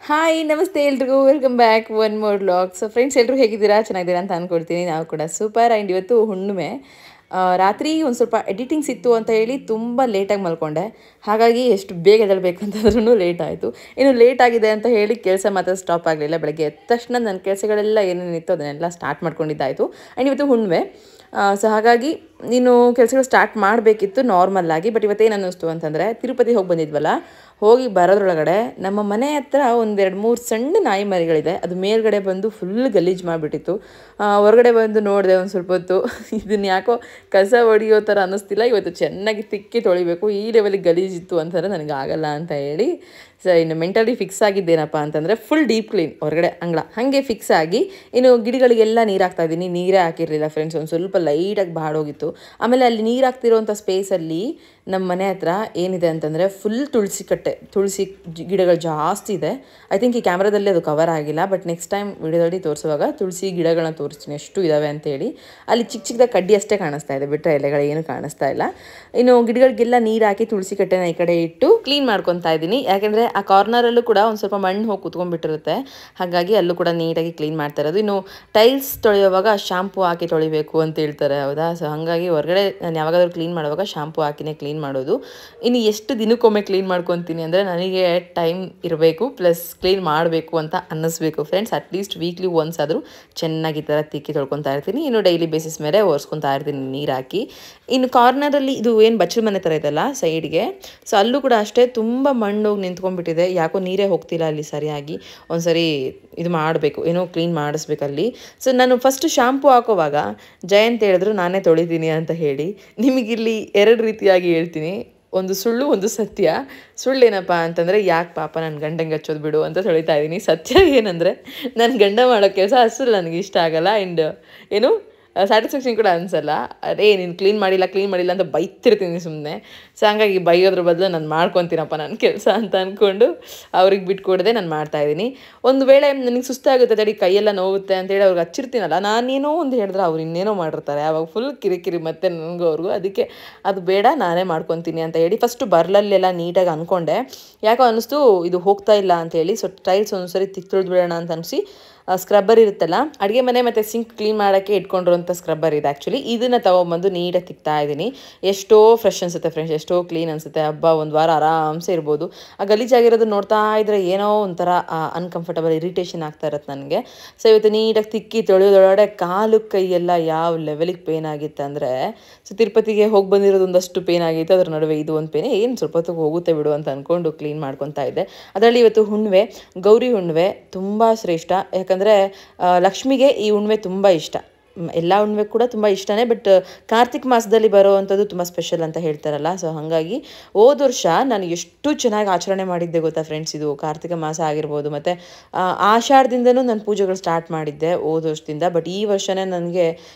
Hi ನಮಸ್ತೆ ಎಲ್ರಿಗೂ welcome back one more vlog. So friends ಎಲ್ಲರೂ ಹೇಗಿದ್ದೀರಾ, ಚೆನ್ನಾಗಿದ್ದೀರಾ ಅಂತ ಅಂದ್ಕೊಳ್ತೀನಿ. ನಾವು ಕೂಡ ಸೂಪರ್. ಆ್ಯಂಡ್ ಇವತ್ತು ಹುಣ್ಣಿಮೆ ರಾತ್ರಿ ಒಂದು ಸ್ವಲ್ಪ ಎಡಿಟಿಂಗ್ಸ್ ಇತ್ತು ಅಂತ ಹೇಳಿ ತುಂಬ ಲೇಟಾಗಿ ಮಲ್ಕೊಂಡೆ. ಹಾಗಾಗಿ ಎಷ್ಟು ಬೇಗ ಎದ್ದೇಳಬೇಕು ಅಂತಂದ್ರೂ ಲೇಟ್ ಆಯಿತು. ಇನ್ನು ಲೇಟ್ ಆಗಿದೆ ಅಂತ ಹೇಳಿ ಕೆಲಸ ಮಾತ್ರ ಸ್ಟಾಪ್ ಆಗಲಿಲ್ಲ. ಬೆಳಗ್ಗೆ ಎದ್ದ ತಕ್ಷಣ ನನ್ನ ಕೆಲಸಗಳೆಲ್ಲ ಏನೇನಿತ್ತು ಅದನ್ನೆಲ್ಲ ಸ್ಟಾರ್ಟ್ ಮಾಡ್ಕೊಂಡಿದ್ದಾಯಿತು. ಆ್ಯಂಡ್ ಇವತ್ತು ಹುಣ್ಣಿಮೆ, ಸೊ ಹಾಗಾಗಿ ನೀನು ಕೆಲಸಗಳು ಸ್ಟಾರ್ಟ್ ಮಾಡಬೇಕಿತ್ತು ನಾರ್ಮಲ್ಲಾಗಿ. ಬಟ್ ಇವತ್ತೇನು ಅನ್ನಿಸ್ತು ಅಂತಂದರೆ, ತಿರುಪತಿಗೆ ಹೋಗಿ ಬಂದಿದ್ವಲ್ಲ, ಹೋಗಿ ಬರೋದ್ರೊಳಗಡೆ ನಮ್ಮ ಮನೆ ಹತ್ರ ಒಂದೆರಡು ಮೂರು ಸಣ್ಣ ನಾಯಿ ಮರಿಗಳಿದೆ. ಅದು ಮೇಲ್ಗಡೆ ಬಂದು ಫುಲ್ ಗಲೀಜು ಮಾಡಿಬಿಟ್ಟಿತ್ತು. ಹೊರಗಡೆ ಬಂದು ನೋಡಿದೆ ಒಂದು ಸ್ವಲ್ಪ ಹೊತ್ತು. ಇದನ್ನು ಯಾಕೋ ಕಸ ಹೊಡಿಯೋ ಥರ ಅನ್ನಿಸ್ತಿಲ್ಲ, ಇವತ್ತು ಚೆನ್ನಾಗಿ ತಿಕ್ಕಿ ತೊಳಿಬೇಕು, ಈ ಲೆವೆಲಿಗೆ ಗಲೀಜಿತ್ತು ಅಂತಂದರೆ ನನಗೆ ಆಗಲ್ಲ ಅಂತ ಹೇಳಿ ಸೊ ಇನ್ನು ಮೆಂಟಲಿ ಫಿಕ್ಸ್ ಆಗಿದ್ದೇನಪ್ಪ ಅಂತಂದರೆ ಫುಲ್ ಡೀಪ್ ಕ್ಲೀನ್ ಹೊರಗಡೆ ಅಂಗಳ ಹಾಗೆ ಫಿಕ್ಸ್ ಆಗಿ. ಇನ್ನು ಗಿಡಗಳಿಗೆಲ್ಲ ನೀರು ಹಾಕ್ತಾಯಿದ್ದೀನಿ. ನೀರೇ ಹಾಕಿರಲಿಲ್ಲ ಫ್ರೆಂಡ್ಸ್, ಒಂದು ಸ್ವಲ್ಪ ಲೈಟಾಗಿ ಬಾಡೋಗಿತ್ತು. ಆಮೇಲೆ ಅಲ್ಲಿ ನೀರು ಹಾಕ್ತಿರೋಂಥ ಸ್ಪೇಸಲ್ಲಿ ನಮ್ಮ ಮನೆ ಹತ್ರ ಏನಿದೆ ಅಂತಂದರೆ ಫುಲ್ ತುಳಸಿ ಗಿಡಗಳು ಜಾಸ್ತಿ ಇದೆ. ಐ ಥಿಂಕ್ ಈ ಕ್ಯಾಮ್ರಾದಲ್ಲಿ ಅದು ಕವರ್ ಆಗಿಲ್ಲ, ಬಟ್ ನೆಕ್ಸ್ಟ್ ಟೈಮ್ ವಿಡಿಯೋದಲ್ಲಿ ತೋರಿಸುವಾಗ ತುಳಸಿ ಗಿಡಗಳನ್ನ ತೋರಿಸ್ತೀನಿ ಎಷ್ಟು ಇದ್ದಾವೆ ಅಂತೇಳಿ. ಅಲ್ಲಿ ಚಿಕ್ಕ ಚಿಕ್ಕದಾಗಿ ಕಡ್ಡಿ ಅಷ್ಟೇ ಕಾಣಿಸ್ತಾ ಇದೆ, ಬಿಟ್ಟರೆ ಎಲೆಗಳು ಏನು ಕಾಣಿಸ್ತಾ ಇಲ್ಲ. ಇನ್ನು ಗಿಡಗಳಿಗೆಲ್ಲ ನೀರು ಹಾಕಿ ತುಳಸಿ ಕಟ್ಟೆನ ಈ ಕಡೆ ಇಟ್ಟು ಕ್ಲೀನ್ ಮಾಡ್ಕೊತಾ ಇದ್ದೀನಿ. ಯಾಕೆಂದರೆ ಆ ಕಾರ್ನರಲ್ಲೂ ಕೂಡ ಒಂದು ಸ್ವಲ್ಪ ಮಣ್ಣು ಹೋಗಿ ಕುತ್ಕೊಂಡ್ಬಿಟ್ಟಿರುತ್ತೆ, ಹಾಗಾಗಿ ಅಲ್ಲೂ ಕೂಡ ನೀಟಾಗಿ ಕ್ಲೀನ್ ಮಾಡ್ತಾ ಇರೋದು. ಇನ್ನು ಟೈಲ್ಸ್ ತೊಳೆಯುವಾಗ ಶಾಂಪೂ ಹಾಕಿ ತೊಳಿಬೇಕು ಅಂತ ಹೇಳ್ತಾರೆ, ಹೌದಾ? ಸೊ ಹಾಗಾಗಿ ಹೊರಗಡೆ ನಾನು ಯಾವಾಗಾದ್ರೂ ಕ್ಲೀನ್ ಮಾಡುವಾಗ ಶಾಂಪೂ ಹಾಕಿನೇ ಕ್ಲೀನ್ ಮಾಡೋದು. ಇನ್ನು ಎಷ್ಟು ದಿನಕ್ಕೊಮ್ಮೆ ಕ್ಲೀನ್ ಮಾಡ್ಕೊತೀನಿ ಅಂದರೆ, ನನಗೆ ಟೈಮ್ ಇರಬೇಕು ಪ್ಲಸ್ ಕ್ಲೀನ್ ಮಾಡಬೇಕು ಅಂತ ಅನ್ನಿಸ್ಬೇಕು ಫ್ರೆಂಡ್ಸ್. ಅಟ್ಲೀಸ್ಟ್ ವೀಕ್ಲಿ ಒನ್ಸ್ ಆದರೂ ಚೆನ್ನಾಗಿ ಈ ಥರ ತಿಕ್ಕಿ ತೊಳ್ಕೊತಾ ಇರ್ತೀನಿ. ಇನ್ನು ಡೈಲಿ ಬೇಸಿಸ್ ಮೇಲೆ ಒರೆಸ್ಕೊತಾ ಇರ್ತೀನಿ ನೀರು ಹಾಕಿ. ಇನ್ನು ಕಾರ್ನರಲ್ಲಿ ಇದು ಏನು ಬಚ್ಚಲ ಮನೆ ಥರ ಇದೆಲ್ಲ ಸೈಡ್ಗೆ, ಸೊ ಅಲ್ಲೂ ಕೂಡ ಅಷ್ಟೇ ತುಂಬ ಮಣ್ಣು ನಿಂತ್ಕೊಂಡ್ಬಿಟ್ಟಿದೆ. ಯಾಕೋ ನೀರೇ ಹೋಗ್ತಿಲ್ಲ ಅಲ್ಲಿ ಸರಿಯಾಗಿ. ಒಂದ್ಸರಿ ಇದು ಮಾಡಬೇಕು, ಏನೋ ಕ್ಲೀನ್ ಮಾಡಿಸ್ಬೇಕಲ್ಲಿ. ಸೊ ನಾನು ಫಸ್ಟ್ ಶಾಂಪೂ ಹಾಕೋವಾಗ ಜಯಂತ್ ಹೇಳಿದ್ರು ನಾನೇ ತೊಳಿತೀನಿ ಅಂತ ಹೇಳಿ. ನಿಮಗಿಲ್ಲಿ ಎರಡು ರೀತಿಯಾಗಿ ಹೇಳ್ತೀನಿ, ಒಂದು ಸುಳ್ಳು ಒಂದು ಸತ್ಯ. ಸುಳ್ಳೇನಪ್ಪ ಅಂತಂದರೆ, ಯಾಕೆ ಪಾಪ ನನ್ನ ಗಂಡಂಗೆ ಹಚ್ಚೋದು ಬಿಡು ಅಂತ ತೊಳಿತಾ ಇದ್ದೀನಿ. ಸತ್ಯ ಏನಂದರೆ, ನನ್ನ ಗಂಡ ಮಾಡೋ ಕೆಲಸ ಅಷ್ಟು ನನಗೆ ಇಷ್ಟ ಆಗಲ್ಲ. ಆ್ಯಂಡ್ ಏನು ಸ್ಯಾಟಿಸ್ಫ್ಯಾಕ್ಷನ್ ಕೂಡ ಅನಿಸಲ್ಲ. ಅದೇ ನೀನು ಕ್ಲೀನ್ ಮಾಡಿಲ್ಲ ಅಂತ ಬೈತಿರ್ತೀನಿ ಸುಮ್ಮನೆ. ಸೊ ಹಂಗಾಗಿ ಬೈಯೋದ್ರ ಬದಲು ನಾನು ಮಾಡ್ಕೊತೀನಪ್ಪ ನನ್ನ ಕೆಲಸ ಅಂತ ಅಂದ್ಕೊಂಡು ಅವ್ರಿಗೆ ಬಿಟ್ಕೊಡದೆ ನಾನು ಮಾಡ್ತಾಯಿದ್ದೀನಿ. ಒಂದು ವೇಳೆ ನನಗೆ ಸುಸ್ತಾಗುತ್ತೆ, ತಡಿ ಕೈಯೆಲ್ಲ ನೋವುತ್ತೆ ಅಂತೇಳಿ ಅವ್ರಿಗೆ ಹಚ್ಚಿರ್ತೀನಲ್ಲ, ನಾನೇನೋ ಒಂದು ಹೇಳಿದ್ರೆ ಅವ್ರು ಇನ್ನೇನೋ ಮಾಡಿರ್ತಾರೆ. ಆವಾಗ ಫುಲ್ ಕಿರಿಕಿರಿ ಮತ್ತೆ ನನಗೂ ಅವ್ರಿಗೂ. ಅದಕ್ಕೆ ಅದು ಬೇಡ, ನಾನೇ ಮಾಡ್ಕೊತೀನಿ ಅಂತ ಹೇಳಿ ಫಸ್ಟು ಬರ್ಲಲ್ಲೆಲ್ಲ ನೀಟಾಗಿ ಅಂದ್ಕೊಂಡೆ. ಯಾಕೋ ಅನ್ನಿಸ್ತು ಇದು ಹೋಗ್ತಾ ಇಲ್ಲ ಅಂತೇಳಿ. ಸೊ ಟೈಲ್ಸ್ ಒಂದ್ಸರಿ ತಿಕ್ತೊಳ್ದು ಬಿಡೋಣ ಅಂತ ಅನಿಸಿ ಸ್ಕ್ರಬ್ಬರ್ ಇರುತ್ತಲ್ಲ, ಅಡುಗೆ ಮನೆ ಮತ್ತು ಸಿಂಕ್ ಕ್ಲೀನ್ ಮಾಡೋಕ್ಕೆ ಇಟ್ಕೊಂಡಿರೋಂಥ ಸ್ಕ್ರಬ್ಬರ್ ಇದೆ ಆ್ಯಕ್ಚುಲಿ. ಇದನ್ನು ತೊಗೊಂಬಂದು ನೀಟಾಗಿ ತಿಕ್ತಾ ಇದ್ದೀನಿ. ಎಷ್ಟೋ ಫ್ರೆಶ್ ಅನಿಸುತ್ತೆ ಫ್ರೆಂಡ್ಸ್, ಎಷ್ಟೋ ಕ್ಲೀನ್ ಅನಿಸುತ್ತೆ. ಹಬ್ಬ ಒಂದು ವಾರ ಆರಾಮ್ಸೆ ಇರ್ಬೋದು. ಆ ಗಲೀಜಾಗಿರೋದು ನೋಡ್ತಾ ಇದ್ದರೆ ಏನೋ ಒಂಥರ ಅನ್ಕಂಫರ್ಟಬಲ್ ಇರಿಟೇಷನ್ ಆಗ್ತಾ ಇರುತ್ತೆ ನನಗೆ. ಸೊ ಇವತ್ತು ನೀಟಾಗಿ ತಿಕ್ಕಿ ತೊಳೆಯೋದೊಳಗಡೆ ಕಾಲು ಕೈಯೆಲ್ಲ ಯಾವ ಲೆವೆಲಿಗೆ ಪೇನ್ ಆಗಿತ್ತು ಅಂದರೆ, ಸೊ ತಿರುಪತಿಗೆ ಹೋಗಿ ಬಂದಿರೋದು ಒಂದಷ್ಟು ಪೇನ್ ಆಗಿತ್ತು, ಅದ್ರ ನಡುವೆ ಇದು ಒಂದು ಪೇನ್, ಏನು ಸ್ವಲ್ಪ ಹೊತ್ತಿಗೆ ಹೋಗುತ್ತೆ ಬಿಡು ಅಂತ ಅಂದ್ಕೊಂಡು ಕ್ಲೀನ್ ಮಾಡ್ಕೊತಾ ಇದ್ದೆ. ಅದರಲ್ಲಿ ಇವತ್ತು ಹುಣ್ಣಿಮೆ, ಗೌರಿ ಹುಣ್ಣಿಮೆ ತುಂಬ ಶ್ರೇಷ್ಠ. ಯಾಕಂದರೆ ಲಕ್ಷ್ಮಿಗೆ ಈ ಹುಣ್ಣಿಮೆ ತುಂಬ ಇಷ್ಟ. ಎಲ್ಲ ಹುಣ್ಣಿಮೆ ಕೂಡ ತುಂಬ ಇಷ್ಟನೇ, ಬಟ್ ಕಾರ್ತಿಕ್ ಮಾಸದಲ್ಲಿ ಬರೋವಂಥದ್ದು ತುಂಬ ಸ್ಪೆಷಲ್ ಅಂತ ಹೇಳ್ತಾರಲ್ಲ. ಸೊ ಹಾಗಾಗಿ ಹೋದ ವರ್ಷ ನಾನು ಎಷ್ಟು ಚೆನ್ನಾಗಿ ಆಚರಣೆ ಮಾಡಿದ್ದೆ ಗೊತ್ತಾ ಫ್ರೆಂಡ್ಸ್. ಇದು ಕಾರ್ತಿಕ ಮಾಸ ಆಗಿರ್ಬೋದು, ಮತ್ತು ಆಷಾಢದಿಂದನೂ ನಾನು ಪೂಜೆಗಳು ಸ್ಟಾರ್ಟ್ ಮಾಡಿದ್ದೆ ಹೋದ ವರ್ಷದಿಂದ. ಬಟ್ ಈ ವರ್ಷವೇ ನನಗೆ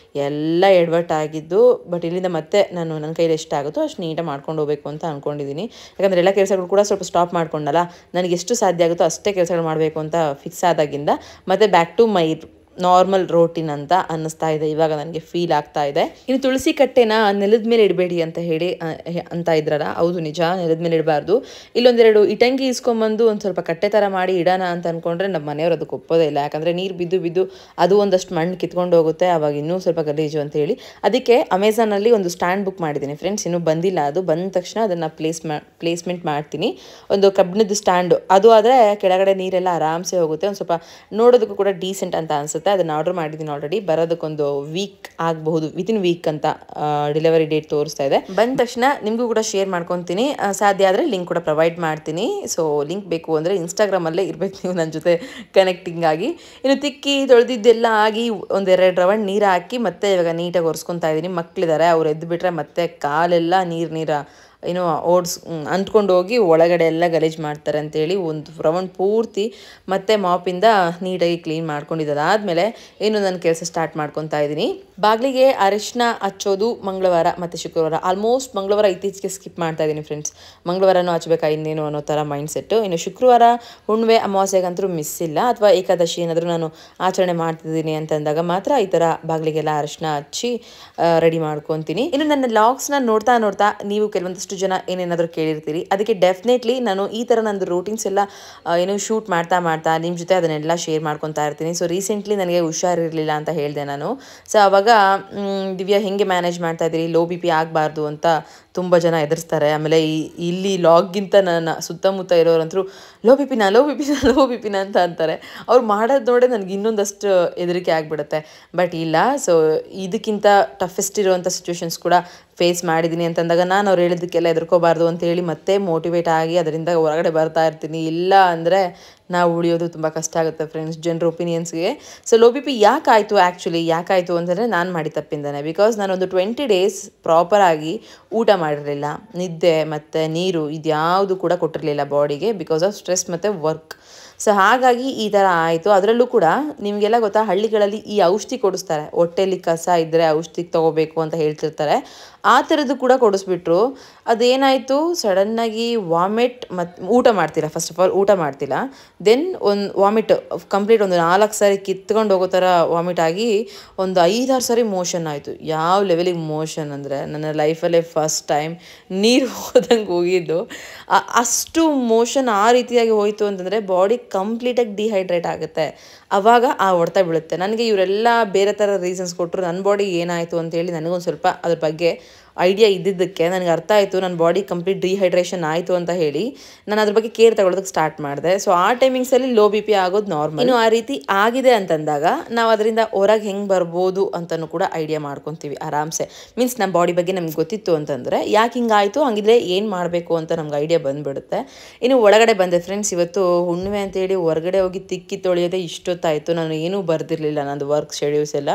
ಎಲ್ಲ ಎಡವಟ್ಟಾಗಿದ್ದು. ಬಟ್ ಇಲ್ಲಿಂದ ಮತ್ತೆ ನಾನು ನನ್ನ ಕೈಲಿ ಎಷ್ಟಾಗುತ್ತೋ ಅಷ್ಟು ನೀಟಾಗಿ ಮಾಡ್ಕೊಂಡು ಹೋಗಬೇಕು ಅಂತ ಅಂದ್ಕೊಂಡಿದ್ದೀನಿ. ಯಾಕಂದರೆ ಎಲ್ಲ ಕೆಲಸಗಳು ಕೂಡ ಸ್ವಲ್ಪ ಸ್ಟಾಪ್ ಮಾಡ್ಕೊಂಡಲ್ಲ, ನನಗೆ ಎಷ್ಟು ಸಾಧ್ಯ ಆಗುತ್ತೋ ಅಷ್ಟೇ ಕೆಲಸಗಳು ಮಾಡಬೇಕು ಅಂತ ಫಿಕ್ಸ್ ಆದಾಗಿಂದ ಮತ್ತೆ back to my normal routine ಅಂತ ಅನ್ನಿಸ್ತಾ ಇದೆ. ಇವಾಗ ನನಗೆ ಫೀಲ್ ಆಗ್ತಾ ಇದೆ. ಇನ್ನು ತುಳಸಿ ಕಟ್ಟೆನ ನೆಲದ ಮೇಲೆ ಇಡಬೇಡಿ ಅಂತ ಹೇಳಿ ಅಂತ ಇದ್ರಲ್ಲ, ಹೌದು ನಿಜ, ನೆಲದ ಮೇಲೆ ಇಡಬಾರ್ದು. ಇಲ್ಲೊಂದೆರಡು ಇಟಂಗಿ ಇಸ್ಕೊಂಬಂದು ಒಂದು ಸ್ವಲ್ಪ ಕಟ್ಟೆ ಥರ ಮಾಡಿ ಇಡೋಣ ಅಂತ ಅಂದ್ಕೊಂಡ್ರೆ ನಮ್ಮ ಮನೆಯವರು ಅದಕ್ಕೆ ಒಪ್ಪೋದೇ ಇಲ್ಲ. ಯಾಕಂದರೆ ನೀರು ಬಿದ್ದು ಅದು ಒಂದಷ್ಟು ಮಣ್ಣು ಕಿತ್ಕೊಂಡು ಹೋಗುತ್ತೆ, ಆವಾಗ ಇನ್ನೂ ಸ್ವಲ್ಪ ಗಲೀಜು ಅಂತ ಹೇಳಿ. ಅದಕ್ಕೆ ಅಮೆಝಾನಲ್ಲಿ ಒಂದು ಸ್ಟ್ಯಾಂಡ್ ಬುಕ್ ಮಾಡಿದ್ದೀನಿ ಫ್ರೆಂಡ್ಸ್, ಇನ್ನೂ ಬಂದಿಲ್ಲ. ಅದು ಬಂದ ತಕ್ಷಣ ಅದನ್ನು ಪ್ಲೇಸ್ಮೆಂಟ್ ಮಾಡ್ತೀನಿ. ಒಂದು ಕಬ್ಬಿಣದ ಸ್ಟ್ಯಾಂಡು, ಅದು ಆದರೆ ಕೆಳಗಡೆ ನೀರೆಲ್ಲ ಆರಾಮ್ಸೆ ಹೋಗುತ್ತೆ. ಒಂದು ಸ್ವಲ್ಪ ನೋಡೋದಕ್ಕೂ ಕೂಡ ಡೀಸೆಂಟ್ ಅಂತ ಅನಿಸುತ್ತೆ. ಅದನ್ನು ಆರ್ಡರ್ ಮಾಡಿದ್ದೀನಿ ಆಲ್ರೆಡಿ. ಬರೋದಕ್ಕೊಂದು ವೀಕ್ ಆಗಬಹುದು, ವಿತಿನ್ ವೀಕ್ ಅಂತ ಡೆಲಿವರಿ ಡೇಟ್ ತೋರಿಸ್ತಾ ಇದೆ. ಬಂದ ತಕ್ಷಣ ನಿಮಗೂ ಕೂಡ ಶೇರ್ ಮಾಡ್ಕೊತೀನಿ, ಸಾಧ್ಯ ಆದರೆ ಲಿಂಕ್ ಕೂಡ ಪ್ರೊವೈಡ್ ಮಾಡ್ತೀನಿ. ಸೊ ಲಿಂಕ್ ಬೇಕು ಅಂದರೆ ಇನ್ಸ್ಟಾಗ್ರಾಮಲ್ಲೇ ಇರಬೇಕು ನೀವು ನನ್ನ ಜೊತೆ ಕನೆಕ್ಟಿಂಗ್ ಆಗಿ. ಇನ್ನು ತಿಕ್ಕಿ ತೊಳೆದಿದ್ದೆಲ್ಲ ಆಗಿ ಒಂದೆರಡು ರೌಂಡ್ ನೀರು ಹಾಕಿ ಮತ್ತೆ ಇವಾಗ ನೀಟಾಗಿ ಒರೆಸ್ಕೊತಾ ಇದ್ದೀನಿ. ಮಕ್ಕಳಿದ್ದಾರೆ, ಅವ್ರು ಎದ್ದು ಬಿಟ್ಟರೆ ಮತ್ತೆ ಕಾಲೆಲ್ಲ ನೀರು ಏನೋ ಅಂದ್ಕೊಂಡು ಹೋಗಿ ಒಳಗಡೆ ಎಲ್ಲ ಗಲೀಜು ಮಾಡ್ತಾರೆ ಅಂತೇಳಿ ಒಂದು ರೌಂಡ್ ಪೂರ್ತಿ ಮತ್ತೆ ಮಾಪಿಂದ ನೀಟಾಗಿ ಕ್ಲೀನ್ ಮಾಡ್ಕೊಂಡಿದ್ದು. ಆದಮೇಲೆ ಏನು ನನ್ನ ಕೆಲಸ ಸ್ಟಾರ್ಟ್ ಮಾಡ್ಕೊತಾ ಇದ್ದೀನಿ. ಬಾಗಿಲಿಗೆ ಅರಿಶಿನ ಹಚ್ಚೋದು ಮಂಗಳವಾರ ಮತ್ತು ಶುಕ್ರವಾರ. ಆಲ್ಮೋಸ್ಟ್ ಮಂಗಳವಾರ ಇತ್ತೀಚೆಗೆ ಸ್ಕಿಪ್ ಮಾಡ್ತಾ ಇದ್ದೀನಿ ಫ್ರೆಂಡ್ಸ್. ಮಂಗಳವಾರನೂ ಹಚ್ಬೇಕಾ ಇನ್ನೇನು ಅನ್ನೋ ಥರ ಮೈಂಡ್ಸೆಟ್ಟು. ಇನ್ನು ಶುಕ್ರವಾರ ಹುಣ್ಣಿಮೆ ಅಮಾವಾಸ್ಯೆಗಂತೂ ಮಿಸ್ ಇಲ್ಲ, ಅಥವಾ ಏಕಾದಶಿ ಏನಾದರೂ ನಾನು ಆಚರಣೆ ಮಾಡ್ತಿದ್ದೀನಿ ಅಂತಂದಾಗ ಮಾತ್ರ ಈ ಥರ ಬಾಗಿಲಿಗೆಲ್ಲ ಅರಿಶಿನ ಹಚ್ಚಿ ರೆಡಿ ಮಾಡ್ಕೊತೀನಿ. ಇನ್ನು ನನ್ನ ಲಾಗ್ಸ್ನ ನೋಡ್ತಾ ನೀವು ಕೆಲವೊಂದಷ್ಟು ಸಾಕಷ್ಟು ಜನ ಏನೇನಾದರೂ ಕೇಳಿರ್ತೀರಿ. ಅದಕ್ಕೆ ಡೆಫಿನೆಟ್ಲಿ ನಾನು ಈ ಥರ ನಂದು ರೂಟೀನ್ಸ್ ಎಲ್ಲ ಏನು ಶೂಟ್ ಮಾಡ್ತಾ ನಿಮ್ಮ ಜೊತೆ ಅದನ್ನೆಲ್ಲ ಶೇರ್ ಮಾಡ್ಕೊತಾ ಇರ್ತೀನಿ. ಸೊ ರೀಸೆಂಟ್ಲಿ ನನಗೆ ಹುಷಾರಿರಲಿಲ್ಲ ಅಂತ ಹೇಳಿದೆ ನಾನು. ಸೊ ಆವಾಗ ದಿವ್ಯಾ ಹೆಂಗೆ ಮ್ಯಾನೇಜ್ ಮಾಡ್ತಾ ಇದ್ದೀರಿ, ಲೋ ಬಿ ಪಿ ಆಗಬಾರ್ದು ಅಂತ ತುಂಬ ಜನ ಎದುರಿಸ್ತಾರೆ. ಆಮೇಲೆ ಇಲ್ಲಿ ಲಾಗ್ಗಿಂತ ನನ್ನ ಸುತ್ತಮುತ್ತ ಇರೋರಂತರೂ ಲೋ ಬಿ ಪಿನ ಅಂತ ಅಂತಾರೆ. ಅವ್ರು ಮಾಡೋದು ನೋಡಿ ನನಗೆ ಇನ್ನೊಂದಷ್ಟು ಹೆದರಿಕೆ ಆಗಿಬಿಡುತ್ತೆ. ಬಟ್ ಇಲ್ಲ, ಸೊ ಇದಕ್ಕಿಂತ ಟಫೆಸ್ಟ್ ಇರುವಂಥ ಸಿಚುವೇಶನ್ಸ್ ಕೂಡ ಫೇಸ್ ಮಾಡಿದ್ದೀನಿ ಅಂತಂದಾಗ ನಾನು ಅವ್ರು ಹೇಳಿದ್ದಕ್ಕೆಲ್ಲ ಹೆದರ್ಕೋಬಾರ್ದು ಅಂತೇಳಿ ಮತ್ತೆ ಮೋಟಿವೇಟ್ ಆಗಿ ಅದರಿಂದ ಹೊರಗಡೆ ಬರ್ತಾ ಇರ್ತೀನಿ. ಇಲ್ಲ ಅಂದರೆ ನಾವು ಉಳಿಯೋದು ತುಂಬ ಕಷ್ಟ ಆಗುತ್ತೆ ಫ್ರೆಂಡ್ಸ್, ಜನರ ಒಪಿನಿಯನ್ಸ್ಗೆ. ಸೊ ಲೋ ಬಿ ಪಿ ಯಾಕಾಯಿತು ಅಂತಂದರೆ ನಾನು ಮಾಡಿ ತಪ್ಪಿಂದಾನೆ. ಬಿಕಾಸ್ ನಾನೊಂದು 20 ಡೇಸ್ ಪ್ರಾಪರಾಗಿ ಊಟ ಮಾಡಿರಲಿಲ್ಲ, ನಿದ್ದೆ ಮತ್ತು ನೀರು ಇದ್ಯಾವುದು ಕೂಡ ಕೊಟ್ಟಿರಲಿಲ್ಲ ಬಾಡಿಗೆ, ಬಿಕಾಸ್ ಆಫ್ ಸ್ಟ್ರೆಸ್ ಮತ್ತು ವರ್ಕ್. ಸೊ ಹಾಗಾಗಿ ಈ ಥರ ಆಯಿತು. ಅದರಲ್ಲೂ ಕೂಡ ನಿಮಗೆಲ್ಲ ಗೊತ್ತಾ, ಹಳ್ಳಿಗಳಲ್ಲಿ ಈ ಔಷಧಿ ಕೊಡಿಸ್ತಾರೆ, ಹೊಟ್ಟೆಯಲ್ಲಿ ಕಸ ಇದ್ದರೆ ಔಷಧಿ ತೊಗೋಬೇಕು ಅಂತ ಹೇಳ್ತಿರ್ತಾರೆ. ಆ ಥರದ್ದು ಕೂಡ ಕೊಡಿಸ್ಬಿಟ್ರು. ಅದೇನಾಯಿತು, ಸಡನ್ನಾಗಿ ವಾಮಿಟ್ ಮತ್ತು ಊಟ ಮಾಡ್ತಿಲ್ಲ. ಫಸ್ಟ್ ಆಫ್ ಆಲ್ ಊಟ ಮಾಡ್ತಿಲ್ಲ, ದೆನ್ ಒಂದು ವಾಮಿಟ್ ಕಂಪ್ಲೀಟ್ ಒಂದು 4 ಸಾರಿ ಕಿತ್ಕೊಂಡು ಹೋಗೋ ಥರ ವಾಮಿಟ್ ಆಗಿ ಒಂದು 5-6 ಸಾರಿ ಮೋಷನ್ ಆಯಿತು. ಯಾವ ಲೆವೆಲಿಗೆ ಮೋಷನ್ ಅಂದರೆ ನನ್ನ ಲೈಫಲ್ಲೇ ಫಸ್ಟ್ ಟೈಮ್ ನೀರು ಹೋದಂಗೆ ಹೋಗಿದ್ದು. ಅಷ್ಟು ಮೋಷನ್ ಆ ರೀತಿಯಾಗಿ ಹೋಯಿತು ಅಂತಂದರೆ ಬಾಡಿ ಕಂಪ್ಲೀಟಾಗಿ ಡಿಹೈಡ್ರೇಟ್ ಆಗುತ್ತೆ. ಆವಾಗ ಆ ಹೊಡೆತ ಬೀಳುತ್ತೆ. ನನಗೆ ಇವರೆಲ್ಲ ಬೇರೆ ಥರ ರೀಸನ್ಸ್ ಕೊಟ್ಟರು. ನನ್ನ ಬಾಡಿ ಏನಾಯಿತು ಅಂತೇಳಿ ನನಗೊಂದು ಸ್ವಲ್ಪ ಅದ್ರ ಬಗ್ಗೆ ಐಡಿಯಾ ಇದ್ದಿದ್ದಕ್ಕೆ ನನಗೆ ಅರ್ಥ ಆಯಿತು ನನ್ನ ಬಾಡಿ ಕಂಪ್ಲೀಟ್ ಡಿಹೈಡ್ರೇಷನ್ ಆಯಿತು ಅಂತ ಹೇಳಿ ನಾನು ಅದ್ರ ಬಗ್ಗೆ ಕೇರ್ ತಗೊಳ್ಳೋದಕ್ಕೆ ಸ್ಟಾರ್ಟ್ ಮಾಡಿದೆ. ಸೊ ಆ ಟೈಮಿಂಗ್ಸಲ್ಲಿ ಲೋ ಬಿ ಪಿ ಆಗೋದು ನಾರ್ಮಲ್. ಇನ್ನು ಆ ರೀತಿ ಆಗಿದೆ ಅಂತಂದಾಗ ನಾವು ಅದರಿಂದ ಹೊರಗೆ ಹೆಂಗೆ ಬರ್ಬೋದು ಅಂತಲೂ ಕೂಡ ಐಡಿಯಾ ಮಾಡ್ಕೊತೀವಿ ಆರಾಮ್ಸೆ. ಮೀನ್ಸ್ ನಮ್ಮ ಬಾಡಿ ಬಗ್ಗೆ ನಮ್ಗೆ ಗೊತ್ತಿತ್ತು ಅಂತಂದರೆ ಯಾಕೆ ಹಿಂಗಾಯಿತು, ಹಂಗಿದ್ರೆ ಏನು ಮಾಡಬೇಕು ಅಂತ ನಮ್ಗೆ ಐಡಿಯಾ ಬಂದುಬಿಡುತ್ತೆ. ಇನ್ನು ಒಳಗಡೆ ಬಂದೆ ಫ್ರೆಂಡ್ಸ್. ಇವತ್ತು ಹುಣ್ಣಿಮೆ ಅಂತೇಳಿ ಹೊರಗಡೆ ಹೋಗಿ ತಿಕ್ಕಿ ತೊಳೆಯೋದೇ ಇಷ್ಟೊತ್ತಾಯಿತು. ನಾನು ಏನೂ ಬರ್ದಿರಲಿಲ್ಲ, ನಂದು ವರ್ಕ್ ಶೆಡ್ಯೂಲ್ಸ್ ಎಲ್ಲ.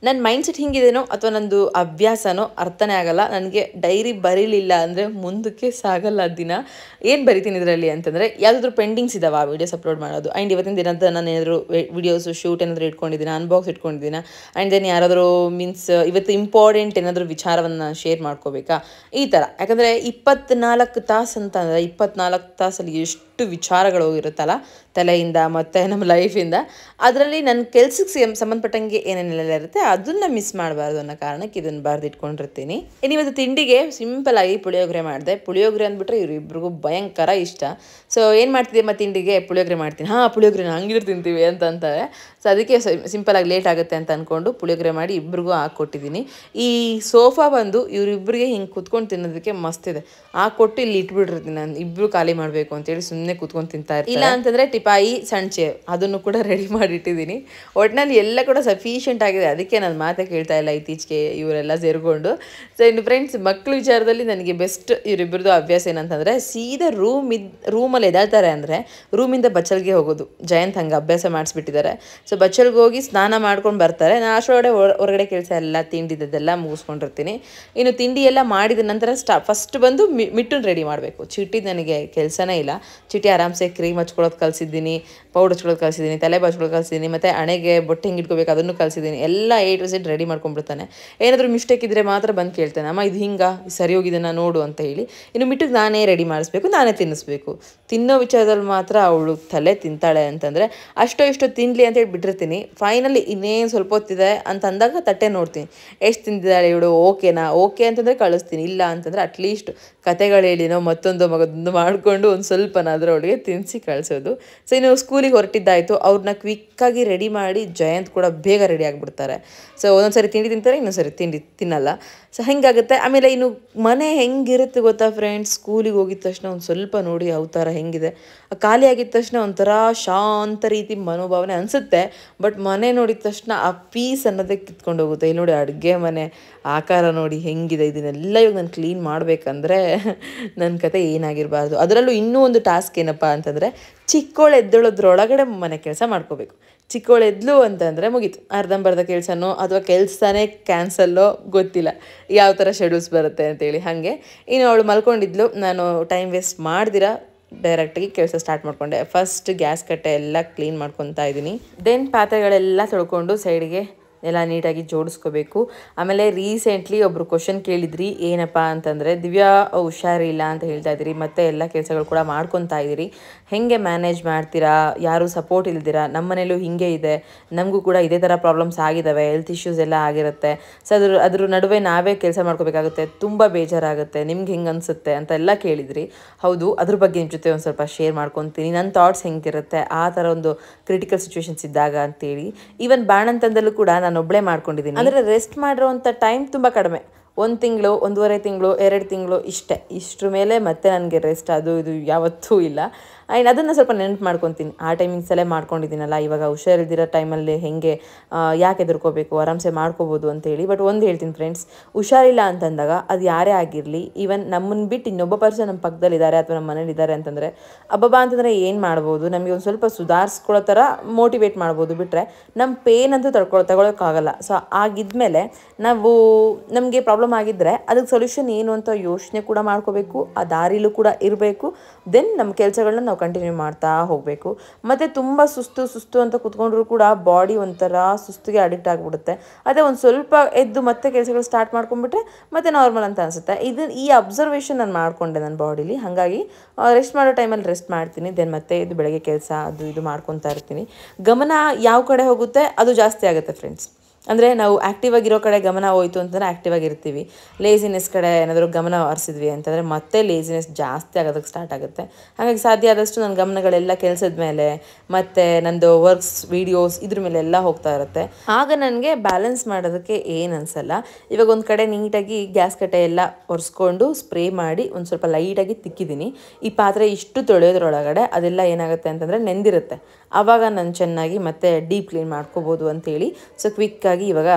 ನನ್ನ ಮೈಂಡ್ಸೆಟ್ ಹಿಂಗಿದೇನೋ ಅಥವಾ ನಂದು ಅಭ್ಯಾಸನೋ ಅರ್ಥನೇ ಆಗಲ್ಲ. ನನಗೆ ಡೈರಿ ಬರೀಲಿಲ್ಲ ಅಂದರೆ ಮುಂದಕ್ಕೆ ಸಾಗಲ್ಲ ದಿನ. ಏನು ಬರಿತೀನಿ ಇದರಲ್ಲಿ ಅಂತಂದರೆ, ಯಾವುದಾದ್ರೂ ಪೆಂಡಿಂಗ್ಸ್ ಇದ್ದಾವೆ ಆ ವೀಡಿಯೋಸ್ ಅಪ್ಲೋಡ್ ಮಾಡೋದು. ಆ್ಯಂಡ್ ಇವತ್ತಿನ ದಿನದ ನಾನು ಏನಾದರೂ ವೀಡಿಯೋಸು ಶೂಟ್ ಏನಾದರೂ ಇಟ್ಕೊಂಡಿದ್ದೀನಿ, ಅನ್ಬಾಕ್ಸ್ ಇಟ್ಕೊಂಡಿದ್ದೀನಿ. ಆ್ಯಂಡ್ ದೆನ್ ಯಾರಾದರೂ ಮೀನ್ಸ್ ಇವತ್ತು ಇಂಪಾರ್ಟೆಂಟ್ ಏನಾದರೂ ವಿಚಾರವನ್ನು ಶೇರ್ ಮಾಡ್ಕೋಬೇಕಾ, ಈ ಥರ. ಯಾಕಂದರೆ 24 ತಾಸು ಅಂತಂದರೆ 24 ತಾಸಲ್ಲಿ ಎಷ್ಟು ವಿಚಾರಗಳು ಹೋಗಿರುತ್ತಲ್ಲ ತಲೆಯಿಂದ ಮತ್ತು ನಮ್ಮ ಲೈಫಿಂದ. ಅದರಲ್ಲಿ ನನ್ನ ಕೆಲ್ಸಕ್ಕೆ ಸಂಬಂಧಪಟ್ಟಂಗೆ ಏನೇನೆಲ್ಲ ಇರುತ್ತೆ ಅದನ್ನು ಮಿಸ್ ಮಾಡಬಾರ್ದು ಅನ್ನೋ ಕಾರಣಕ್ಕೆ ಇದನ್ನು ಬರೆದಿಟ್ಕೊಂಡಿರ್ತೀನಿ. ಇನ್ನು ಇವತ್ತು ತಿಂಡಿಗೆ ಸಿಂಪಲಾಗಿ ಪುಳಿಯೋಗರೆ ಮಾಡಿದೆ. ಪುಳಿಯೋಗರೆ ಅಂದ್ಬಿಟ್ರೆ ಇವರಿಬ್ರಿಗೂ ಭಯಂಕರ ಇಷ್ಟ. ಸೊ ಏನು ಮಾಡ್ತಿದ್ದೆ ಮತ್ತು ತಿಂಡಿಗೆ ಪುಳಿಯೋಗರೆ ಮಾಡ್ತೀನಿ. ಪುಳಿಯೋಗರೆನ ಹಂಗಿದ್ರೆ ತಿಂತೀವಿ ಅಂತಾರೆ. ಸೊ ಅದಕ್ಕೆ ಸಿಂಪಲಾಗಿ ಲೇಟ್ ಆಗುತ್ತೆ ಅಂತ ಅಂದ್ಕೊಂಡು ಪುಳಿಯೋಗರೆ ಮಾಡಿ ಇಬ್ರಿಗೂ ಹಾಕ್ಕೊಟ್ಟಿದ್ದೀನಿ. ಈ ಸೋಫಾ ಬಂದು ಇವರಿಬ್ಬರಿಗೆ ಹಿಂಗೆ ಕುತ್ಕೊಂಡು ತಿನ್ನೋದಕ್ಕೆ ಮಸ್ತಿದೆ. ಕೊಟ್ಟು ಇಲ್ಲಿ ಇಟ್ಬಿಟ್ಟಿರ್ತೀನಿ ನಾನು, ಇಬ್ಬರು ಖಾಲಿ ಮಾಡಬೇಕು ಅಂತೇಳಿ ಸುಮ್ಮನೆ ಕುತ್ಕೊಂಡು ತಿಂತಾ ಇರ್ತೀನಿ. ಇಲ್ಲ ಅಂತಂದರೆ ಟಿಪಾಯಿ ಸಣ್ಣ ಚೇರ್ ಅದನ್ನು ಕೂಡ ರೆಡಿ ಮಾಡಿಟ್ಟಿದ್ದೀನಿ. ಒಟ್ಟಿನಲ್ಲಿ ಎಲ್ಲ ಕೂಡ ಸಫಿಷಿಯೆಂಟ್ ಆಗಿದೆ. ಅದಕ್ಕೆ ನಾನು ಮಾತೇ ಕೇಳ್ತಾ ಇಲ್ಲ ಇತ್ತೀಚೆಗೆ ಇವರೆಲ್ಲ ಸೇರಿಕೊಂಡು. ಸೊ ಇನ್ನು ಫ್ರೆಂಡ್ಸ್, ಮಕ್ಕಳ ವಿಚಾರದಲ್ಲಿ ನನಗೆ ಬೆಸ್ಟ್ ಇವರಿಬ್ಬರದು ಅಭ್ಯಾಸ ಏನಂತಂದರೆ, ಸೀದಾ ರೂಮಲ್ಲಿ ಎದಾಳ್ತಾರೆ ಅಂದರೆ ರೂಮಿಂದ ಬಚ್ಚಲ್ಗೆ ಹೋಗೋದು. ಜಯಂತ್ ಹಂಗೆ ಅಭ್ಯಾಸ ಮಾಡಿಸ್ಬಿಟ್ಟಿದ್ದಾರೆ. ಸೊ ಬಚ್ಚಲ್ಗೆ ಹೋಗಿ ಸ್ನಾನ ಮಾಡ್ಕೊಂಡು ಬರ್ತಾರೆ. ನಾನು ಅಷ್ಟರೊಳಗಡೆ ಹೊರಗಡೆ ಕೆಲಸ ಎಲ್ಲ ತಿಂಡಿದ್ದೆಲ್ಲ ಮುಗಿಸ್ಕೊಂಡಿರ್ತೀನಿ. ಇನ್ನು ತಿಂಡಿ ಎಲ್ಲ ಮಾಡಿದ ನಂತರ ಫಸ್ಟ್ ಬಂದು ಮಿಟ್ಟನ್ನು ರೆಡಿ ಮಾಡಬೇಕು. ಚಿಟ್ಟಿದ್ದು ನನಗೆ ಕೆಲಸನೇ ಇಲ್ಲ. ಚಿಟ್ಟಿ ಆರಾಮ್ಸೆ ಕ್ರೀಮ್ ಹಚ್ಕೊಳ್ಳೋದು ಕಲಿಸಿದ್ದೀನಿ, ಪೌಡರ್ ಹಚ್ಕೊಳ್ಳೋದು ಕಲಿಸಿದ್ದೀನಿ, ತಲೆ ಬಾಚ್ಕೊಳ್ಳೋದು ಕಲಿಸಿದ್ದೀನಿ, ಮತ್ತು ಹಣೆಗೆ ಬೊಟ್ಟೆ ಹೆಂಗೆ ಇಟ್ಕೋಬೇಕು ಅದನ್ನು ಕಲಿಸಿದ್ದೀನಿ. ಎಲ್ಲ A to Z ರೆಡಿ ಮಾಡ್ಕೊಂಡ್ಬಿಡ್ತಾನೆ. ಏನಾದರೂ ಮಿಸ್ಟೇಕ್ ಇದ್ದರೆ ಮಾತ್ರ ಬಂದು ಕೇಳ್ತಾನೆ, ಅಮ್ಮ ಇದು ಹಿಂಗೆ ಸರಿ ಹೋಗಿದ್ದೆನಾ ನೋಡು ಅಂತ ಹೇಳಿ. ಇನ್ನು ಮಿಟ್ಟಿಗೆ ನಾನೇ ರೆಡಿ ಮಾಡಿಸ್ಬೇಕು, ನಾನೇ ತಿನ್ನಿಸ್ಬೇಕು. ತಿನ್ನೋ ವಿಚಾರದಲ್ಲಿ ಮಾತ್ರ ಅವಳು ತಲೆ ತಿಂತಾಳೆ ಅಂತಂದರೆ ಅಷ್ಟೋ ಇಷ್ಟೋ ತಿನ್ನಲಿ ಅಂತೇಳಿ ಬಿಟ್ಟಿರ್ತೀನಿ. ಫೈನಲಿ ಇನ್ನೇನು ಸ್ವಲ್ಪ ಹೊತ್ತಿದೆ ಅಂತ ಅಂದಾಗ ತಟ್ಟೆ ನೋಡ್ತೀನಿ, ಎಷ್ಟು ತಿಂದಿದ್ದಾಳೆ ಇವಳು, ಓಕೆ ಅಂತಂದರೆ ಕಳಿಸ್ತೀನಿ. ಇಲ್ಲ ಅಂತಂದರೆ ಅಟ್ಲೀಸ್ಟ್ ಕತೆಗಳು ಹೇಳಿನೋ ಮತ್ತೊಂದು ಮಗದೊಂದು ಮಾಡಿಕೊಂಡು ಒಂದು ಸ್ವಲ್ಪನಾದರೂ ಅವಳಿಗೆ ತಿನ್ನಿಸಿ ಕಳಿಸೋದು. ಸೊ ಇನ್ನು ಸ್ಕೂಲಿಗೆ ಹೊರಟಿದ್ದಾಯಿತು. ಅವ್ರನ್ನ ಕ್ವಿಕ್ಕಾಗಿ ರೆಡಿ ಮಾಡಿ ಜಯಂತ್ ಕೂಡ ಬೇಗ ರೆಡಿ ಆಗಿಬಿಡ್ತಾರೆ. ಸೊ ಒಂದೊಂದು ಸರಿ ತಿಂಡಿ ತಿಂತಾರೆ, ಇನ್ನೊಂದು ಸರಿ ತಿಂಡಿ ತಿನ್ನಲ್ಲ. ಸೊ ಹೆಂಗಾಗುತ್ತೆ. ಆಮೇಲೆ ಇನ್ನು ಮನೆ ಹೆಂಗಿರುತ್ತೆ ಗೊತ್ತಾ ಫ್ರೆಂಡ್ಸ್, ಸ್ಕೂಲಿಗೆ ಹೋಗಿದ ತಕ್ಷಣ ಒಂದು ಸ್ವಲ್ಪ ನೋಡಿ ಅವತಾರ ಹೆಂಗಿದೆ. ಖಾಲಿ ಆಗಿದ ತಕ್ಷಣ ಒಂಥರ ಶಾಂತ ರೀತಿ ಮನೋಭಾವನೆ ಅನಿಸುತ್ತೆ. ಬಟ್ ಮನೆ ನೋಡಿದ ತಕ್ಷಣ ಆ ಪೀಸ್ ಅನ್ನೋದೇ ಕಿತ್ಕೊಂಡು ಹೋಗುತ್ತೆ. ಇಲ್ಲಿ ನೋಡಿ ಅಡುಗೆ ಮನೆ ಆಕಾರ ನೋಡಿ ಹೆಂಗಿದೆ. ಇದನ್ನೆಲ್ಲ ಇವಾಗ ನಾನು ಕ್ಲೀನ್ ಮಾಡಬೇಕಂದ್ರೆ ನನ್ನ ಕತೆ ಏನಾಗಿರಬಾರ್ದು. ಅದರಲ್ಲೂ ಇನ್ನೂ ಒಂದು ಟಾಸ್ಕ್ ಏನಪ್ಪ ಅಂತಂದರೆ, ಚಿಕ್ಕವಳು ಎದ್ದೇಳೋದ್ರೊಳಗಡೆ ಮನೆ ಕೆಲಸ ಮಾಡ್ಕೋಬೇಕು. ಚಿಕ್ಕವಳು ಎದ್ಲು ಅಂತಂದರೆ ಮುಗೀತು, ಅರ್ಧಂಬರ್ಧ ಕೆಲಸನೋ ಅಥವಾ ಕೆಲಸನೇ ಕ್ಯಾನ್ಸಲ್ಲೋ ಗೊತ್ತಿಲ್ಲ, ಯಾವ ಥರ ಶೆಡ್ಯೂಲ್ಸ್ ಬರುತ್ತೆ ಅಂತೇಳಿ. ಹಾಗೆ ಇನ್ನು ಅವಳು ಮಲ್ಕೊಂಡಿದ್ಲು. ನಾನು ಟೈಮ್ ವೇಸ್ಟ್ ಮಾಡ್ದಿರ ಡೈರೆಕ್ಟಾಗಿ ಕೆಲಸ ಸ್ಟಾರ್ಟ್ ಮಾಡಿಕೊಂಡೆ. ಫಸ್ಟ್ ಗ್ಯಾಸ್ ಕಟ್ಟೆ ಎಲ್ಲ ಕ್ಲೀನ್ ಮಾಡ್ಕೊತಾ ಇದ್ದೀನಿ. ದೆನ್ ಪಾತ್ರೆಗಳೆಲ್ಲ ತೊಳ್ಕೊಂಡು ಸೈಡ್ಗೆ ಎಲ್ಲ ನೀಟಾಗಿ ಜೋಡಿಸ್ಕೋಬೇಕು. ಆಮೇಲೆ ರೀಸೆಂಟ್ಲಿ ಒಬ್ಬರು ಕ್ವಶನ್ ಕೇಳಿದ್ರಿ, ಏನಪ್ಪ ಅಂತಂದರೆ ದಿವ್ಯಾ ಹುಷಾರಿಲ್ಲ ಅಂತ ಹೇಳ್ತಾ ಇದ್ದೀರಿ, ಮತ್ತು ಎಲ್ಲ ಕೆಲಸಗಳು ಕೂಡ ಮಾಡ್ಕೊತಾ ಇದ್ದೀರಿ, ಹೇಗೆ ಮ್ಯಾನೇಜ್ ಮಾಡ್ತೀರಾ, ಯಾರೂ ಸಪೋರ್ಟ್ ಇಲ್ದಿರಾ, ನಮ್ಮ ಮನೇಲೂ ಹೀಗೆ ಇದೆ, ನಮಗೂ ಕೂಡ ಇದೇ ಥರ ಪ್ರಾಬ್ಲಮ್ಸ್ ಆಗಿದ್ದಾವೆ, ಹೆಲ್ತ್ ಇಶ್ಯೂಸ್ ಎಲ್ಲ ಆಗಿರುತ್ತೆ, ಸೊ ಅದ್ರ ನಡುವೆ ನಾವೇ ಕೆಲಸ ಮಾಡ್ಕೋಬೇಕಾಗುತ್ತೆ, ತುಂಬ ಬೇಜಾರಾಗುತ್ತೆ, ನಿಮ್ಗೆ ಹೆಂಗೆ ಅನಿಸುತ್ತೆ ಅಂತ ಎಲ್ಲ ಕೇಳಿದ್ರಿ. ಹೌದು, ಅದ್ರ ಬಗ್ಗೆ ನಿಮ್ಮ ಜೊತೆ ಒಂದು ಸ್ವಲ್ಪ ಶೇರ್ ಮಾಡ್ಕೊತೀನಿ, ನನ್ನ ಥಾಟ್ಸ್ ಹೆಂಗಿರುತ್ತೆ ಆ ಥರ ಒಂದು ಕ್ರಿಟಿಕಲ್ ಸಿಚುವೇಶನ್ಸ್ ಇದ್ದಾಗ ಅಂತೇಳಿ. ಈವನ್ ಬಾಣಂತನದಲ್ಲೂ ಕೂಡ ನಾನು ಒಬ್ಬಳೇ ಮಾಡ್ಕೊಂಡಿದ್ದೀನಿ. ಅಂದರೆ ರೆಸ್ಟ್ ಮಾಡಿರೋವಂಥ ಟೈಮ್ ತುಂಬ ಕಡಿಮೆ, 1 ತಿಂಗಳು, 1.5 ತಿಂಗಳು, 2 ತಿಂಗಳು ಇಷ್ಟೇ. ಇಷ್ಟ್ರ ಮೇಲೆ ಮತ್ತೆ ನನಗೆ ರೆಸ್ಟ್ ಅದು ಇದು ಯಾವತ್ತೂ ಇಲ್ಲ. ಆ್ಯಂಡ್ ಅದನ್ನು ಸ್ವಲ್ಪ ನೆನಪು ಮಾಡ್ಕೊತೀನಿ, ಆ ಟೈಮಿಂಗ್ಸಲ್ಲೇ ಮಾಡ್ಕೊಂಡಿದ್ದೀನಲ್ಲ, ಇವಾಗ ಹುಷಾರಿದ್ದಿರೋ ಟೈಮಲ್ಲಿ ಹೇಗೆ ಯಾಕೆ ಹೆದರ್ಕೋಬೇಕು, ಆರಾಮ್ಸೆ ಮಾಡ್ಕೋಬೋದು ಅಂತೇಳಿ. ಬಟ್ ಒಂದು ಹೇಳ್ತೀನಿ ಫ್ರೆಂಡ್ಸ್, ಹುಷಾರಿಲ್ಲ ಅಂತಂದಾಗ ಅದು ಯಾರೇ ಆಗಿರಲಿ, ಈವನ್ ನಮ್ಮನ್ನು ಬಿಟ್ಟು ಇನ್ನೊಬ್ಬ ಪರ್ಸನ್ ನಮ್ಮ ಪಕ್ಕದಲ್ಲಿದ್ದಾರೆ ಅಥವಾ ನಮ್ಮ ಮನೇಲಿದ್ದಾರೆ ಅಂತಂದರೆ ಅಬ್ಬಬ್ಬಾ ಅಂತಂದರೆ ಏನು ಮಾಡ್ಬೋದು, ನಮಗೆ ಒಂದು ಸ್ವಲ್ಪ ಸುಧಾರಿಸ್ಕೊಳ್ಳೋ ಥರ ಮೋಟಿವೇಟ್ ಮಾಡ್ಬೋದು, ಬಿಟ್ಟರೆ ನಮ್ಮ ಪೇನ್ ಅಂತೂ ತಗೊಳಕ್ಕಾಗಲ್ಲ. ಸೊ ಆಗಿದ್ಮೇಲೆ ನಾವು ನಮಗೆ ಪ್ರಾಬ್ಲಮ್ ಆಗಿದ್ದರೆ ಅದಕ್ಕೆ ಸೊಲ್ಯೂಷನ್ ಏನು ಅಂತ ಯೋಚನೆ ಕೂಡ ಮಾಡ್ಕೋಬೇಕು, ಆ ದಾರಿಲೂ ಕೂಡ ಇರಬೇಕು. ದೆನ್ ನಮ್ಮ ಕೆಲಸಗಳನ್ನ ನಾವು ಕಂಟಿನ್ಯೂ ಮಾಡ್ತಾ ಹೋಗಬೇಕು. ಮತ್ತು ತುಂಬ ಸುಸ್ತು ಅಂತ ಕೂತ್ಕೊಂಡ್ರೂ ಕೂಡ ಬಾಡಿ ಒಂಥರ ಸುಸ್ತಿಗೆ ಅಡಿಕ್ಟ್ ಆಗಿಬಿಡುತ್ತೆ. ಅದೇ ಒಂದು ಸ್ವಲ್ಪ ಎದ್ದು ಮತ್ತೆ ಕೆಲಸಗಳು ಸ್ಟಾರ್ಟ್ ಮಾಡ್ಕೊಂಡ್ಬಿಟ್ರೆ ಮತ್ತೆ ನಾರ್ಮಲ್ ಅಂತ ಅನಿಸುತ್ತೆ. ಈ ಅಬ್ಸರ್ವೇಷನ್ ನಾನು ಮಾಡಿಕೊಂಡೆ ನನ್ನ ಬಾಡಿಲಿ. ಹಾಗಾಗಿ ರೆಸ್ಟ್ ಮಾಡೋ ಟೈಮಲ್ಲಿ ರೆಸ್ಟ್ ಮಾಡ್ತೀನಿ, ದೆನ್ ಮತ್ತೆ ಇದು ಬೆಳಗ್ಗೆ ಕೆಲಸ ಅದು ಇದು ಮಾಡ್ಕೊತಾ ಇರ್ತೀನಿ. ಗಮನ ಯಾವ ಕಡೆ ಹೋಗುತ್ತೆ ಅದು ಜಾಸ್ತಿ ಆಗುತ್ತೆ ಫ್ರೆಂಡ್ಸ್. ಅಂದರೆ ನಾವು ಆ್ಯಕ್ಟಿವ್ ಆಗಿರೋ ಕಡೆ ಗಮನ ಹೋಯಿತು ಅಂತಂದರೆ ಆ್ಯಕ್ಟಿವ್ ಆಗಿರ್ತೀವಿ, ಲೇಸಿನೆಸ್ ಕಡೆ ಏನಾದರೂ ಗಮನ ಹರಿಸಿದ್ವಿ ಅಂತಂದರೆ ಮತ್ತೆ ಲೇಸಿನೆಸ್ ಜಾಸ್ತಿ ಆಗೋದಕ್ಕೆ ಸ್ಟಾರ್ಟ್ ಆಗುತ್ತೆ. ಹಾಗಾಗಿ ಸಾಧ್ಯ ಆದಷ್ಟು ನನ್ನ ಗಮನಗಳೆಲ್ಲ ಕೆಲಸದ ಮೇಲೆ ಮತ್ತು ನಂದು ವರ್ಕ್ಸ್ ವೀಡಿಯೋಸ್ ಇದ್ರ ಮೇಲೆ ಎಲ್ಲ ಹೋಗ್ತಾ ಇರುತ್ತೆ. ಆಗ ನನಗೆ ಬ್ಯಾಲೆನ್ಸ್ ಮಾಡೋದಕ್ಕೆ ಏನು ಅನಿಸಲ್ಲ. ಇವಾಗ ಒಂದು ಕಡೆ ನೀಟಾಗಿ ಗ್ಯಾಸ್ ಕಟ್ಟೆ ಎಲ್ಲ ಒರೆಸ್ಕೊಂಡು ಸ್ಪ್ರೇ ಮಾಡಿ ಒಂದು ಸ್ವಲ್ಪ ಲೈಟಾಗಿ ತಿಕ್ಕಿದ್ದೀನಿ. ಈ ಪಾತ್ರೆ ಇಷ್ಟು ತೊಳೆಯೋದ್ರೊಳಗಡೆ ಅದೆಲ್ಲ ಏನಾಗುತ್ತೆ ಅಂತಂದರೆ ನೆಂದಿರುತ್ತೆ, ಆವಾಗ ನಾನು ಚೆನ್ನಾಗಿ ಮತ್ತೆ ಡೀಪ್ ಕ್ಲೀನ್ ಮಾಡ್ಕೋಬೋದು ಅಂತೇಳಿ ಸೊ ಕ್ವಿಕ್ಕಾಗಿ ಇವಾಗ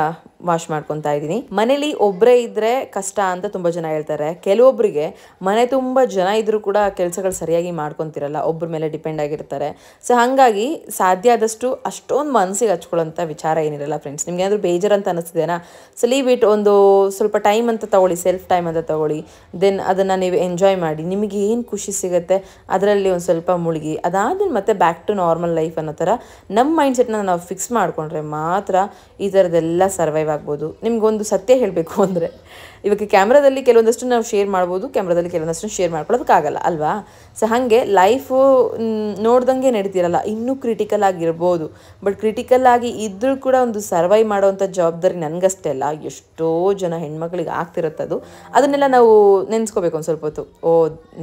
ವಾಶ್ ಮಾಡ್ಕೊತಾ ಇದ್ದೀನಿ. ಮನೇಲಿ ಒಬ್ಬರೇ ಇದ್ದರೆ ಕಷ್ಟ ಅಂತ ತುಂಬ ಜನ ಹೇಳ್ತಾರೆ. ಕೆಲವೊಬ್ಬರಿಗೆ ಮನೆ ತುಂಬ ಜನ ಇದ್ದರೂ ಕೂಡ ಕೆಲಸಗಳು ಸರಿಯಾಗಿ ಮಾಡ್ಕೊತಿರಲ್ಲ, ಒಬ್ಬರ ಮೇಲೆ ಡಿಪೆಂಡ್ ಆಗಿರ್ತಾರೆ. ಸೊ ಹಾಗಾಗಿ ಸಾಧ್ಯ ಆದಷ್ಟು ಅಷ್ಟೊಂದು ಮನಸ್ಸಿಗೆ ಹಚ್ಕೊಳ್ಳೋಂಥ ವಿಚಾರ ಏನಿರಲ್ಲ ಫ್ರೆಂಡ್ಸ್. ನಿಮ್ಗೆ ಏನಾದರೂ ಬೇಜಾರು ಅಂತ ಅನಿಸ್ತಿದೇನಾ, ಸೊ ಲೀವ್ ಇಟ್, ಒಂದು ಸ್ವಲ್ಪ ಟೈಮ್ ಅಂತ ತೊಗೊಳ್ಳಿ, ಸೆಲ್ಫ್ ಟೈಮ್ ಅಂತ ತೊಗೊಳ್ಳಿ. ದೆನ್ ಅದನ್ನು ನೀವು ಎಂಜಾಯ್ ಮಾಡಿ, ನಿಮಗೆ ಏನು ಖುಷಿ ಸಿಗುತ್ತೆ ಅದರಲ್ಲಿ ಒಂದು ಸ್ವಲ್ಪ ಮುಳುಗಿ, ಅದಾದ್ಮೇಲೆ ಮತ್ತೆ ಬ್ಯಾಕ್ ಟು ನಾರ್ಮಲ್ ಲೈಫ್ ಅನ್ನೋ ಥರ ನಮ್ಮ ಮೈಂಡ್ಸೆಟ್ನ ನಾವು ಫಿಕ್ಸ್ ಮಾಡಿಕೊಂಡ್ರೆ ಮಾತ್ರ ಈ ಥರದ್ದೆಲ್ಲ ಸರ್ವೈವ್ ಆಗ್ಬೋದು. ನಿಮ್ಗೊಂದು ಸತ್ಯ ಹೇಳಬೇಕು ಅಂದರೆ, ಇವಾಗ ಕ್ಯಾಮ್ರಾದಲ್ಲಿ ಕೆಲವೊಂದಷ್ಟು ನಾವು ಶೇರ್ ಮಾಡ್ಬೋದು, ಕ್ಯಾಮ್ರಾದಲ್ಲಿ ಕೆಲವೊಂದಷ್ಟು ಶೇರ್ ಮಾಡ್ಕೊಳ್ಳೋದಕ್ಕಾಗಲ್ಲ ಅಲ್ವಾ. ಸೊ ಹಾಗೆ ಲೈಫು ನೋಡ್ದಂಗೆ ನಡೀತಿರಲ್ಲ, ಇನ್ನೂ ಕ್ರಿಟಿಕಲ್ ಆಗಿರ್ಬೋದು. ಬಟ್ ಕ್ರಿಟಿಕಲ್ ಆಗಿ ಇದ್ದರೂ ಕೂಡ ಒಂದು ಸರ್ವೈವ್ ಮಾಡೋವಂಥ ಜವಾಬ್ದಾರಿ ನನಗಷ್ಟೇ ಅಲ್ಲ, ಎಷ್ಟೋ ಜನ ಹೆಣ್ಮಕ್ಳಿಗೆ ಆಗ್ತಿರುತ್ತದು. ಅದನ್ನೆಲ್ಲ ನಾವು ನೆನೆಸ್ಕೋಬೇಕು ಒಂದು ಸ್ವಲ್ಪ ಹೊತ್ತು.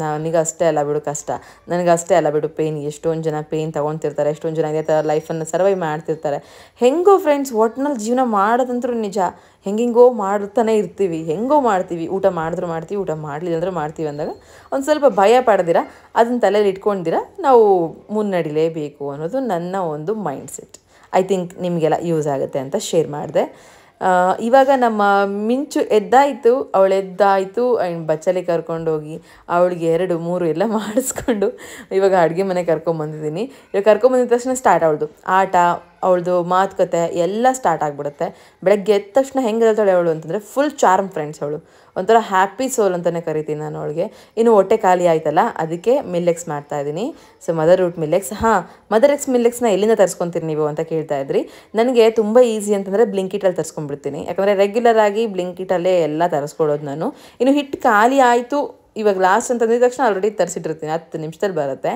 ನನಗೆ ಅಷ್ಟೇ ಅಲ್ಲ ಬಿಡು ಕಷ್ಟ, ನನಗಷ್ಟೇ ಅಲ್ಲ ಬಿಡು ಪೇನ್, ಎಷ್ಟೊಂದು ಜನ ಪೇನ್ ತೊಗೊತಿರ್ತಾರೆ, ಎಷ್ಟೊಂದು ಜನ ಇದೇ ಥರ ಲೈಫನ್ನು ಸರ್ವೈವ್ ಮಾಡ್ತಿರ್ತಾರೆ. ಹೆಂಗೋ ಫ್ರೆಂಡ್ಸ್, ಒಟ್ಟಿನಲ್ಲಿ ಜೀವನ ಮಾಡೋದಂತೂ ನಿಜ, ಹೆಂಗೆಂಗೋ ಮಾಡ್ತಾನೆ ಇರ್ತೀವಿ, ಹೆಂಗೋ ಮಾಡ್ತೀವಿ, ಊಟ ಮಾಡಿದ್ರು ಮಾಡ್ತೀವಿ, ಊಟ ಮಾಡಲಿಲ್ಲ ಅಂದ್ರೆ ಮಾಡ್ತೀವಿ ಅಂದಾಗ ಒಂದು ಸ್ವಲ್ಪ ಭಯ ಪಡೆದಿರ, ಅದನ್ನ ತಲೆಯಲ್ಲಿ ಇಟ್ಕೊಂಡಿರ ನಾವು ಮುನ್ನಡಿಲೇಬೇಕು ಅನ್ನೋದು ನನ್ನ ಒಂದು ಮೈಂಡ್ಸೆಟ್. ಐ ಥಿಂಕ್ ನಿಮಗೆಲ್ಲ ಯೂಸ್ ಆಗುತ್ತೆ ಅಂತ ಶೇರ್ ಮಾಡಿದೆ. ಇವಾಗ ನಮ್ಮ ಮಿಂಚು ಎದ್ದಾಯಿತು, ಅವಳು ಎದ್ದಾಯಿತು ಆ್ಯಂಡ್ ಬಚ್ಚಲಿ ಕರ್ಕೊಂಡೋಗಿ ಅವಳಿಗೆ 2, 3 ಎಲ್ಲ ಮಾಡಿಸ್ಕೊಂಡು ಇವಾಗ ಅಡುಗೆ ಮನೆ ಕರ್ಕೊಂಬಂದಿದ್ದೀನಿ. ಇವಾಗ ಕರ್ಕೊಂಬಂದಿದ ತಕ್ಷಣ ಸ್ಟಾರ್ಟ್ ಅವಳದು ಆಟ, ಅವಳದು ಮಾತುಕತೆ ಎಲ್ಲ ಸ್ಟಾರ್ಟ್ ಆಗಿಬಿಡುತ್ತೆ. ಬೆಳಗ್ಗೆ ಎದ್ದ ತಕ್ಷಣ ಹೆಂಗೆ ಹೇಳ್ತಾಳೆ ಅವಳು ಅಂತಂದರೆ ಫುಲ್ ಚಾರ್ಮ್ ಫ್ರೆಂಡ್ಸ್. ಅವಳು ಒಂಥರ ಹ್ಯಾಪಿ ಸೋಲ್ ಅಂತಲೇ ಕರಿತೀನಿ ನಾನು ಅವಳಿಗೆ. ಇನ್ನು ಹೊಟ್ಟೆ ಖಾಲಿ ಆಯ್ತಲ್ಲ, ಅದಕ್ಕೆ ಮಿಲ್ಲೆಕ್ಸ್ ಮಾಡ್ತಾಯಿದ್ದೀನಿ. ಸೊ ಮದರ್ ರೂಟ್ ಮಿಲ್ಲೆಕ್ಸ್. ಮದರ್ ಎಕ್ಸ್ ಮಿಲ್ಲೆಕ್ಸ್ನ ಎಲ್ಲಿಂದ ತರಿಸ್ಕೊತೀರಿ ನೀವು ಅಂತ ಕೇಳ್ತಾ ಇದ್ರಿ. ನನಗೆ ತುಂಬ ಈಸಿ ಅಂತಂದರೆ ಬ್ಲಿಂಕಿಟಲ್ಲಿ ತರಿಸ್ಕೊಂಡ್ಬಿಡ್ತೀನಿ, ಯಾಕಂದರೆ ರೆಗ್ಯುಲರ್ ಆಗಿ ಬ್ಲಿಂಕಿಟಲ್ಲೇ ಎಲ್ಲ ತರಿಸ್ಕೊಡೋದು ನಾನು. ಇನ್ನು ಹಿಟ್ಟು ಖಾಲಿ ಆಯಿತು ಇವಾಗ ಲಾಸ್ಟ್ ಅಂತಂದಿದ ತಕ್ಷಣ ಆಲ್ರೆಡಿ ತರಿಸಿಟ್ಟಿರ್ತೀನಿ, 10 ನಿಮಿಷದಲ್ಲಿ ಬರುತ್ತೆ.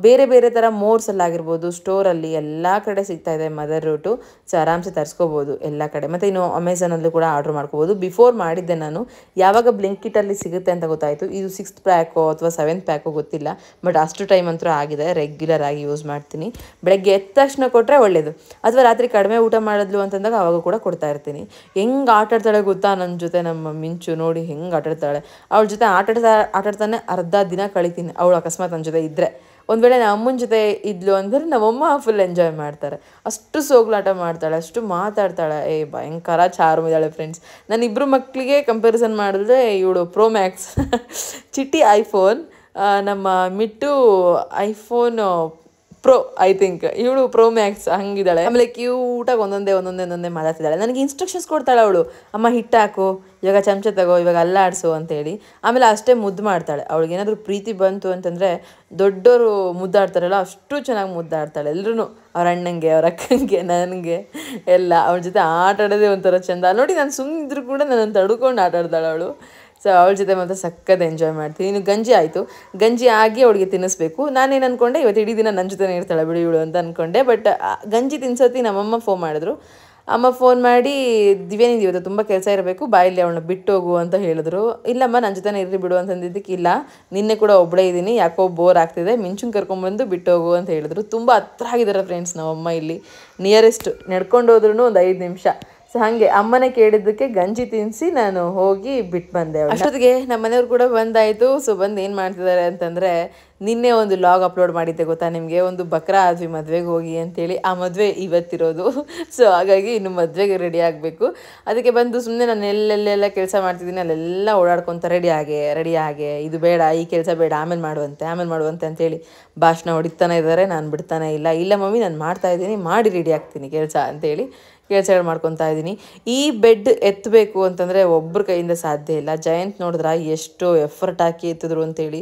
ಬೇರೆ ಬೇರೆ ಥರ ಮೋರ್ಸಲ್ಲಾಗಿರ್ಬೋದು, ಸ್ಟೋರಲ್ಲಿ ಎಲ್ಲ ಕಡೆ ಸಿಗ್ತಾಯಿದೆ ಮದರ್ ರೂಟು. ಸೊ ಆರಾಮ್ಸೆ ತರಿಸ್ಕೋಬೋದು ಎಲ್ಲ ಕಡೆ. ಮತ್ತು ಇನ್ನು ಅಮೆಝಾನಲ್ಲೂ ಕೂಡ ಆರ್ಡ್ರ್ ಮಾಡ್ಕೋಬೋದು. ಬಿಫೋರ್ ಮಾಡಿದ್ದೆ ನಾನು, ಯಾವಾಗ ಬ್ಲಿಂಕಿಟಲ್ಲಿ ಸಿಗುತ್ತೆ ಅಂತ ಗೊತ್ತಾಯಿತು. ಇದು 6th ಪ್ಯಾಕೋ ಅಥವಾ 7th ಪ್ಯಾಕೋ ಗೊತ್ತಿಲ್ಲ, ಬಟ್ ಅಷ್ಟು ಟೈಮ್ ಅಂತೂ ಆಗಿದೆ. ರೆಗ್ಯುಲರ್ ಆಗಿ ಯೂಸ್ ಮಾಡ್ತೀನಿ. ಬೆಳಗ್ಗೆ ಎದ್ದ ತಕ್ಷಣ ಕೊಟ್ಟರೆ ಒಳ್ಳೆಯದು, ಅಥವಾ ರಾತ್ರಿ ಕಡಿಮೆ ಊಟ ಮಾಡಿದ್ಲು ಅಂತಂದಾಗ ಅವಾಗ ಕೂಡ ಕೊಡ್ತಾ ಇರ್ತೀನಿ. ಹೆಂಗೆ ಆಟಾಡ್ತಾಳೆ ಗೊತ್ತಾ ನನ್ನ ಜೊತೆ, ನಮ್ಮ ಮಿಂಚು ನೋಡಿ ಹೆಂಗೆ ಆಟಾಡ್ತಾಳೆ. ಅವಳ ಜೊತೆ ಆಟಾಡ್ತಾನೆ ಅರ್ಧ ದಿನ ಕಳಿತೀನಿ. ಅವಳು ಅಕಸ್ಮಾತ್ ನನ್ನ ಜೊತೆ ಇದ್ದರೆ, ಒಂದು ವೇಳೆ ನಮ್ಮ ಅಮ್ಮನ ಜೊತೆ ಇದ್ಲು ಅಂದರೆ ನಮ್ಮಮ್ಮ ಫುಲ್ ಎಂಜಾಯ್ ಮಾಡ್ತಾರೆ. ಅಷ್ಟು ಸೋಗ್ಲಾಟ ಮಾಡ್ತಾಳೆ, ಅಷ್ಟು ಮಾತಾಡ್ತಾಳೆ. ಭಯಂಕರ ಚಾರ್ಮ್ ಇದ್ದಾಳೆ ಫ್ರೆಂಡ್ಸ್. ನಾನು 2 ಮಕ್ಕಳಿಗೆ ಕಂಪ್ಯಾರಿಸನ್ ಮಾಡಿದ್ರೆ ಇವಳು ಪ್ರೋ ಮ್ಯಾಕ್ಸ್ ಚಿಟ್ಟಿ ಐಫೋನ್, ನಮ್ಮ Mittu iPhone pro I think ಇವಳು ಪ್ರೋ ಮ್ಯಾಕ್ಸ್ ಹಂಗಿದ್ದಾಳೆ. ಆಮೇಲೆ ಕ್ಯೂಟಾಗಿ ಒಂದೊಂದೇ ಮಾತಾಡ್ತಿದ್ದಾಳೆ. ನನಗೆ ಇನ್ಸ್ಟ್ರಕ್ಷನ್ಸ್ ಕೊಡ್ತಾಳೆ ಅವಳು, ಅಮ್ಮ ಹಿಟ್ಟು ಹಾಕು, ಇವಾಗ ಚಮಚ ತಗೋ, ಇವಾಗ ಅಲ್ಲಾಡಿಸು ಅಂತೇಳಿ. ಆಮೇಲೆ ಅಷ್ಟೇ ಮುದ್ದು ಮಾಡ್ತಾಳೆ. ಅವಳಿಗೆ ಏನಾದರೂ ಪ್ರೀತಿ ಬಂತು ಅಂತಂದರೆ ದೊಡ್ಡವರು ಮುದ್ದಾಡ್ತಾರಲ್ಲ ಅಷ್ಟು ಚೆನ್ನಾಗಿ ಮುದ್ದಾಡ್ತಾಳೆ ಎಲ್ಲರೂ, ಅವ್ರ ಅಣ್ಣಂಗೆ, ಅವ್ರ ಅಕ್ಕಂಗೆ, ನನಗೆ ಎಲ್ಲ. ಅವಳ ಜೊತೆ ಆಟ ಆಡೋದೇ ಒಂಥರ ಚೆಂದ ನೋಡಿ. ನಾನು ಸುಮ್ಮನಿದ್ರು ಕೂಡ ನನ್ನನ್ನು ತಡ್ಕೊಂಡು ಆಟ ಆಡ್ತಾಳೆ ಅವಳು. ಸೊ ಅವಳ ಜೊತೆ ಮಾತ್ರ ಸಕ್ಕತ್ ಎಂಜಾಯ್ ಮಾಡ್ತೀನಿ. ಇನ್ನು ಗಂಜಿ ಆಯಿತು, ಗಂಜಿ ಆಗಿ ಅವಳಿಗೆ ತಿನ್ನಿಸ್ಬೇಕು. ನಾನೇನು ಅಂದ್ಕೊಂಡೆ ಇವತ್ತು ಇಡೀ ದಿನ ನನ್ನ ಜೊತೆ ಇರ್ತಾಳೆ ಬಿಡಿ ಇವಳು ಅಂತ ಅಂದ್ಕೊಂಡೆ. ಬಟ್ ಗಂಜಿ ತಿನ್ಸೋತಿ ನಮ್ಮಮ್ಮ ಫೋನ್ ಮಾಡಿದ್ರು. ಅಮ್ಮ ಫೋನ್ ಮಾಡಿ ದಿವ್ಯಾನಿಂದ ಇವತ್ತು ತುಂಬ ಕೆಲಸ ಇರಬೇಕು, ಬಾಯಲ್ಲಿ ಅವಳನ್ನ ಬಿಟ್ಟು ಹೋಗು ಅಂತ ಹೇಳಿದ್ರು. ಇಲ್ಲಮ್ಮ ನನ್ನ ಜೊತೆ ಇರ್ರಿ ಬಿಡು ಅಂತಂದಿದ್ದಕ್ಕೆ, ಇಲ್ಲ ನಿನ್ನೆ ಕೂಡ ಒಬ್ಬಳೇ ಇದ್ದೀನಿ, ಯಾಕೋ ಬೋರ್ ಆಗ್ತಿದೆ, ಮಿಂಚುನ್ ಕರ್ಕೊಂಬಂದು ಬಿಟ್ಟು ಹೋಗು ಅಂತ ಹೇಳಿದ್ರು. ತುಂಬ ಹತ್ರ ಆಗಿದ್ದಾರೆ ಫ್ರೆಂಡ್ಸ್ ನಮ್ಮಮ್ಮ, ಇಲ್ಲಿ ನಿಯರೆಸ್ಟ್ ನಡ್ಕೊಂಡು ಹೋದ್ರೂ ಒಂದು 5 ನಿಮಿಷ. ಸೊ ಹಾಗೆ ಅಮ್ಮನೇ ಕೇಳಿದ್ದಕ್ಕೆ ಗಂಜಿ ತಿನ್ನಿಸಿ ನಾನು ಹೋಗಿ ಬಿಟ್ಟು ಬಂದೆ. ಅಷ್ಟೊತ್ತಿಗೆ ನಮ್ಮ ಮನೆಯವ್ರು ಕೂಡ ಬಂದಾಯಿತು. ಸೊ ಬಂದು ಏನು ಮಾಡ್ತಿದ್ದಾರೆ ಅಂತಂದರೆ, ನಿನ್ನೆ ಒಂದು ಲಾಗ್ ಅಪ್ಲೋಡ್ ಮಾಡಿದ್ದೆ ಗೊತ್ತಾ ನಿಮಗೆ, ಒಂದು ಬಕ್ರಾ ಆದ್ವಿ ಮದುವೆಗೆ ಹೋಗಿ ಅಂತೇಳಿ. ಆ ಮದುವೆ ಇವತ್ತಿರೋದು. ಸೊ ಹಾಗಾಗಿ ಇನ್ನು ಮದುವೆಗೆ ರೆಡಿ ಆಗಬೇಕು. ಅದಕ್ಕೆ ಬಂದು ಸುಮ್ಮನೆ ನಾನು ಎಲ್ಲೆಲ್ಲೆಲ್ಲ ಕೆಲಸ ಮಾಡ್ತಿದ್ದೀನಿ ಅಲ್ಲೆಲ್ಲ ಓಡಾಡ್ಕೊತ ರೆಡಿ ಆಗೆ ಇದು ಬೇಡ, ಈ ಕೆಲಸ ಬೇಡ, ಆಮೇಲೆ ಮಾಡುವಂತೆ ಅಂತೇಳಿ ಭಾಷಣ ಹೊಡಿತಾನೆ ಇದ್ದಾರೆ. ನಾನು ಬಿಡ್ತಾನೆ ಇಲ್ಲ ಮಮ್ಮಿ ನಾನು ಮಾಡ್ತಾಯಿದ್ದೀನಿ, ಮಾಡಿ ರೆಡಿ ಆಗ್ತೀನಿ ಕೆಲಸ ಅಂತೇಳಿ ಕೆಲಸಗಳು ಮಾಡ್ಕೊತಾ ಇದ್ದೀನಿ. ಈ ಬೆಡ್ ಎತ್ತಬೇಕು ಅಂತಂದರೆ ಒಬ್ಬರ ಕೈಯಿಂದ ಸಾಧ್ಯ ಇಲ್ಲ. ಜಯಂತ್ ನೋಡಿದ್ರೆ ಎಷ್ಟು ಎಫರ್ಟ್ ಹಾಕಿ ಎತ್ತಿದ್ರು ಅಂತೇಳಿ.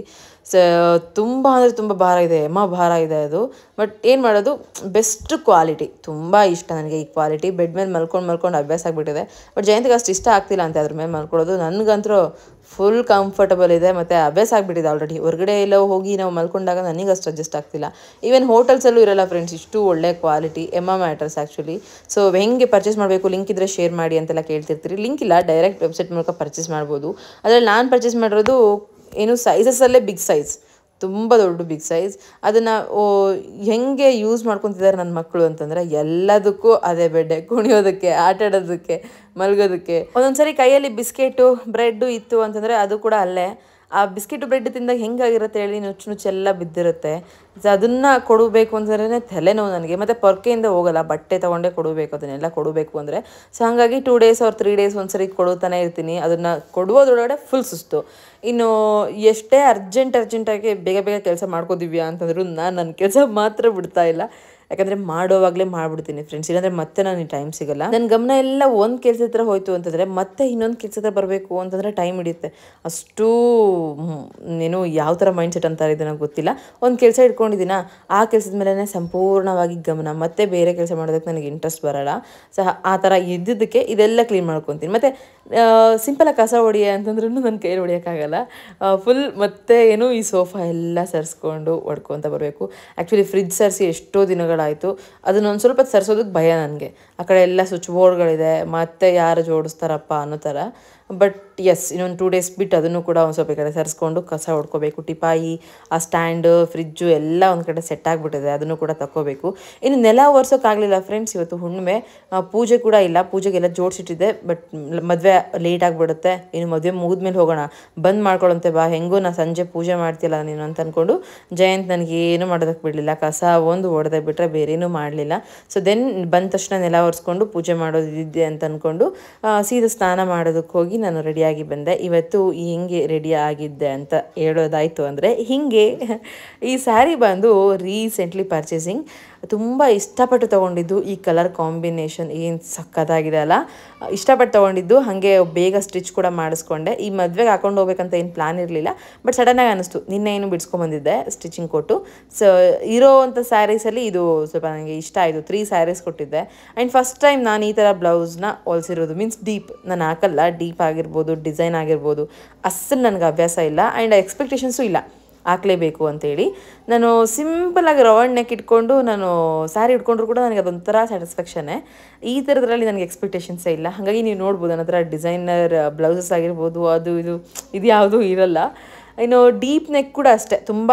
ತುಂಬ ಅಂದರೆ ತುಂಬ ಭಾರ ಇದೆ, ಭಾರ ಇದೆ ಅದು. ಬಟ್ ಏನು ಮಾಡೋದು, ಬೆಸ್ಟ್ ಕ್ವಾಲಿಟಿ, ತುಂಬ ಇಷ್ಟ ನನಗೆ ಈ ಕ್ವಾಲಿಟಿ. ಬೆಡ್ ಮೇಲೆ ಮಲ್ಕೊಂಡು ಅಭ್ಯಾಸ ಆಗಿಬಿಟ್ಟಿದೆ. ಬಟ್ ಜಯಂತಿಗೆ ಅಷ್ಟು ಇಷ್ಟ ಆಗ್ತಿಲ್ಲ ಅಂತ ಅದ್ರ ಮೇಲೆ ಮಲ್ಕೊಳ್ಳೋದು. ನನಗಂತೂ ಫುಲ್ ಕಂಫರ್ಟಬಲ್ ಇದೆ ಮತ್ತು ಅಭ್ಯಾಸ ಆಗಿಬಿಟ್ಟಿದೆ ಆಲ್ರೆಡಿ. ಹೊರಗಡೆ ಎಲ್ಲ ಹೋಗಿ ನಾವು ಮಲ್ಕೊಂಡಾಗ ನನಗೆ ಅಷ್ಟು ಅಡ್ಜಸ್ಟ್ ಆಗ್ತಿಲ್ಲ. ಈವನ್ ಹೋಟೆಲ್ಸಲ್ಲೂ ಇರಲ್ಲ ಫ್ರೆಂಡ್ಸ್ ಇಷ್ಟು ಒಳ್ಳೆ ಕ್ವಾಲಿಟಿ. Mattress actually. ಸೊ ಹೆಂಗೆ ಪರ್ಚೇಸ್ ಮಾಡಬೇಕು, ಲಿಂಕ್ ಇದ್ದರೆ ಶೇರ್ ಮಾಡಿ ಅಂತೆಲ್ಲ ಕೇಳ್ತಿರ್ತೀರಿ. ಲಿಂಕ್ ಇಲ್ಲ, ಡೈರೆಕ್ಟ್ ವೆಬ್ಸೈಟ್ ಮೂಲಕ ಪರ್ಚೇಸ್ ಮಾಡ್ಬೋದು. ಅದರಲ್ಲಿ ನಾನು ಪರ್ಚೇಸ್ ಮಾಡಿರೋದು ಏನು ಸೈಜಸ್ಸಲ್ಲೇ ಬಿಗ್ ಸೈಜ್, ತುಂಬ ದೊಡ್ಡ ಬಿಗ್ ಸೈಜ್. ಅದನ್ನು ಹೆಂಗೆ ಯೂಸ್ ಮಾಡ್ಕೊತಿದ್ದಾರೆ ನನ್ನ ಮಕ್ಕಳು ಅಂತಂದರೆ, ಎಲ್ಲದಕ್ಕೂ ಅದೇ ಬೆಡ್ಡೆ, ಕುಣಿಯೋದಕ್ಕೆ, ಆಟ ಆಡೋದಕ್ಕೆ, ಮಲಗೋದಕ್ಕೆ. ಒಂದೊಂದು ಸರಿ ಕೈಯಲ್ಲಿ ಬಿಸ್ಕೆಟು ಬ್ರೆಡ್ಡು ಇತ್ತು ಅಂತಂದರೆ ಅದು ಕೂಡ ಅಲ್ಲೇ. ಆ ಬಿಸ್ಕೆಟು ಬ್ರೆಡ್ ತಿಂದಾಗ ಹೆಂಗಾಗಿರುತ್ತೆ ಹೇಳಿ, ನುಚ್ಚೆಲ್ಲ ಬಿದ್ದಿರುತ್ತೆ. ಸೊ ಅದನ್ನು ಕೊಡಬೇಕು ಅಂತಂದ್ರೆ ತಲೆನೋವು ನನಗೆ. ಮತ್ತು ಪೊರ್ಕೆಯಿಂದ ಹೋಗಲ್ಲ, ಬಟ್ಟೆ ತೊಗೊಂಡೇ ಕೊಡಬೇಕು, ಅದನ್ನೆಲ್ಲ ಕೊಡಬೇಕು ಅಂದರೆ. ಸೊ ಹಾಗಾಗಿ 2 days or 3 days ಒಂದ್ಸರಿ ಕೊಡುತ್ತಾನೆ ಇರ್ತೀನಿ. ಅದನ್ನು ಕೊಡುವುದರೊಳಗಡೆ ಫುಲ್ ಸುಸ್ತು. ಇನ್ನು ಎಷ್ಟೇ ಅರ್ಜೆಂಟಾಗಿ ಬೇಗ ಕೆಲಸ ಮಾಡ್ಕೋದಿವ್ಯಾ ಅಂತಂದ್ರು ನಾನು ನನ್ನ ಕೆಲಸ ಮಾತ್ರ ಬಿಡ್ತಾ ಇಲ್ಲ. ಯಾಕಂದರೆ ಮಾಡೋವಾಗಲೇ ಮಾಡಿಬಿಡ್ತೀನಿ ಫ್ರೆಂಡ್ಸ್, ಇಲ್ಲಾಂದರೆ ಮತ್ತೆ ನನಗೆ ಟೈಮ್ ಸಿಗೋಲ್ಲ. ನನ್ನ ಗಮನ ಎಲ್ಲ ಒಂದು ಕೆಲಸ ಹತ್ರ ಹೋಯಿತು ಅಂತಂದರೆ ಮತ್ತೆ ಇನ್ನೊಂದು ಕೆಲಸ ಹತ್ರ ಬರಬೇಕು ಅಂತಂದರೆ ಟೈಮ್ ಹಿಡಿಯುತ್ತೆ. ಅಷ್ಟು ಏನು ಯಾವ ಥರ ಮೈಂಡ್ಸೆಟ್ ಅಂತಾರೆ ಇದು ನನಗೆ ಗೊತ್ತಿಲ್ಲ. ಒಂದು ಕೆಲಸ ಇಟ್ಕೊಂಡಿದ್ದೀನ, ಆ ಕೆಲಸದ ಮೇಲೇ ಸಂಪೂರ್ಣವಾಗಿ ಗಮನ, ಮತ್ತೆ ಬೇರೆ ಕೆಲಸ ಮಾಡೋದಕ್ಕೆ ನನಗೆ ಇಂಟ್ರೆಸ್ಟ್ ಬರೋಲ್ಲ. ಸೊ ಆ ಥರ ಇದ್ದಿದ್ದಕ್ಕೆ ಇದೆಲ್ಲ ಕ್ಲೀನ್ ಮಾಡ್ಕೊತೀನಿ. ಮತ್ತು ಸಿಂಪಲಾಗಿ ಕಸ ಹೊಡಿಯ ಅಂತಂದ್ರೂ ನನ್ನ ಕೈಯಲ್ಲಿ ಹೊಡಿಯೋಕ್ಕಾಗಲ್ಲ. ಫುಲ್ ಮತ್ತೆ ಏನು ಈ ಸೋಫಾ ಎಲ್ಲ ಸರಿಸ್ಕೊಂಡು ಹೊಡ್ಕೊತ ಬರಬೇಕು. ಆ್ಯಕ್ಚುಲಿ ಫ್ರಿಡ್ಜ್ ಸರಿಸಿ ಎಷ್ಟೋ ದಿನಗಳಾಯಿತು. ಅದನ್ನ ಒಂದು ಸ್ವಲ್ಪ ಸರಿಸೋದಕ್ಕೆ ಭಯ ನನಗೆ. ಆ ಕಡೆ ಎಲ್ಲ ಸ್ವಿಚ್ ಬೋರ್ಡ್ಗಳಿದೆ, ಮತ್ತೆ ಯಾರು ಜೋಡಿಸ್ತಾರಪ್ಪ ಅನ್ನೋ ಥರ. ಬಟ್ ಎಸ್, ಇನ್ನೊಂದು 2 days ಬಿಟ್ಟು ಅದನ್ನು ಕೂಡ ಒಂದು ಸ್ವಲ್ಪ ಈ ಕಡೆ ಸರಿಸ್ಕೊಂಡು ಕಸ ಹೊಡ್ಕೋಬೇಕು. ಟಿಪಾಯಿ, ಆ ಸ್ಟ್ಯಾಂಡು, ಫ್ರಿಜ್ಜು ಎಲ್ಲ ಒಂದು ಕಡೆ ಸೆಟ್ ಆಗಿಬಿಟ್ಟಿದೆ, ಅದನ್ನು ಕೂಡ ತಗೋಬೇಕು. ಇನ್ನು ನೆಲ ಒರೆಸೋಕ್ಕಾಗಲಿಲ್ಲ ಫ್ರೆಂಡ್ಸ್, ಇವತ್ತು ಹುಣ್ಣಿಮೆ, ಪೂಜೆ ಕೂಡ ಇಲ್ಲ. ಪೂಜೆಗೆಲ್ಲ ಜೋಡಿಸಿಟ್ಟಿದ್ದೆ. ಬಟ್ ಮದುವೆ ಲೇಟ್ ಆಗಿಬಿಡುತ್ತೆ, ಇನ್ನು ಮದುವೆ ಮುಗಿದ್ಮೇಲೆ ಹೋಗೋಣ, ಬಂದ್ ಮಾಡ್ಕೊಳ್ಳಂತೆ ಬಾ, ಹೆಂಗೂ ನಾನು ಸಂಜೆ ಪೂಜೆ ಮಾಡ್ತಿಲ್ಲ ನೀನು ಅಂತ ಅಂದ್ಕೊಂಡು ಜಯಂತ್ ನನಗೇನು ಮಾಡೋದಕ್ಕೆ ಬಿಡಲಿಲ್ಲ. ಕಸ ಒಂದು ಹೊಡೆದೇ ಬಿಟ್ಟರೆ ಬೇರೇನೂ ಮಾಡಲಿಲ್ಲ. ಸೊ ದೆನ್ ಬಂದ ತಕ್ಷಣ ನೆಲ ಒರೆಸ್ಕೊಂಡು ಪೂಜೆ ಮಾಡೋದಿದ್ದೆ ಅಂತ ಅಂದ್ಕೊಂಡು ಸೀದಾ ಸ್ನಾನ ಮಾಡೋದಕ್ಕೆ ಹೋಗಿ ನಾನು ರೆಡಿಯಾಗಿ ಬಂದೆ. ಇವತ್ತು ಹೆಂಗೆ ರೆಡಿ ಆಗಿದ್ದೆ ಅಂತ ಹೇಳೋದಾಯಿತು ಅಂದರೆ ಹೀಗೆ. ಈ ಸ್ಯಾರಿ ಬಂದು ರೀಸೆಂಟ್ಲಿ ಪರ್ಚೇಸಿಂಗ್, ತುಂಬ ಇಷ್ಟಪಟ್ಟು ತೊಗೊಂಡಿದ್ದು. ಈ ಕಲರ್ ಕಾಂಬಿನೇಷನ್ ಏನು ಸಕ್ಕತ್ತಾಗಿದೆ ಅಲ್ಲ, ಇಷ್ಟಪಟ್ಟು ತೊಗೊಂಡಿದ್ದು. ಹಾಗೆ ಬೇಗ ಸ್ಟಿಚ್ ಕೂಡ ಮಾಡಿಸ್ಕೊಂಡೆ. ಈ ಮದುವೆಗೆ ಹಾಕೊಂಡು ಹೋಗ್ಬೇಕಂತ ಏನು ಪ್ಲಾನ್ ಇರಲಿಲ್ಲ, ಬಟ್ ಸಡನ್ನಾಗಿ ಅನ್ನಿಸ್ತು. ನಿನ್ನೆ ಏನು ಬಿಡಿಸ್ಕೊಂಬಂದಿದ್ದೆ ಸ್ಟಿಚಿಂಗ್ ಕೊಟ್ಟು. ಸೊ ಇರೋವಂಥ ಸ್ಯಾರೀಸಲ್ಲಿ ಇದು ಸ್ವಲ್ಪ ನನಗೆ ಇಷ್ಟ ಆಯಿತು. 3 ಸ್ಯಾರೀಸ್ ಕೊಟ್ಟಿದ್ದೆ. ಆ್ಯಂಡ್ ಫಸ್ಟ್ ಟೈಮ್ ನಾನು ಈ ಥರ ಬ್ಲೌಸ್ನ ಹೊಲಿಸಿರೋದು. ಮೀನ್ಸ್ ಡೀಪ್ ನಾನು ಹಾಕಲ್ಲ, ಡೀಪ್ ಆಗಿರ್ಬೋದು, ಡಿಸೈನ್ ಆಗಿರ್ಬೋದು, ಅಸಲು ನನಗೆ ಅಭ್ಯಾಸ ಇಲ್ಲ. ಆ್ಯಂಡ್ ಎಕ್ಸ್ಪೆಕ್ಟೇಷನ್ಸು ಇಲ್ಲ ಹಾಕಲೇಬೇಕು ಅಂತೇಳಿ. ನಾನು ಸಿಂಪಲಾಗಿ ರೌಂಡ್ ನೆಕ್ ಇಟ್ಕೊಂಡು ನಾನು ಸ್ಯಾರಿ ಇಟ್ಕೊಂಡ್ರು ಕೂಡ ನನಗೆ ಅದೊಂಥರ ಸ್ಯಾಟಿಸ್ಫ್ಯಾಕ್ಷನ್ನೇ. ಈ ಥರದ್ರಲ್ಲಿ ನನಗೆ ಎಕ್ಸ್ಪೆಕ್ಟೇಷನ್ಸೇ ಇಲ್ಲ. ಹಾಗಾಗಿ ನೀವು ನೋಡ್ಬೋದು ನನ್ನ ಹತ್ರ ಡಿಸೈನರ್ ಬ್ಲೌಸಸ್ ಆಗಿರ್ಬೋದು, ಇದು ಯಾವುದೂ ಇರಲ್ಲ. ಇನ್ನು ಡೀಪ್ ನೆಕ್ ಕೂಡ ಅಷ್ಟೇ, ತುಂಬ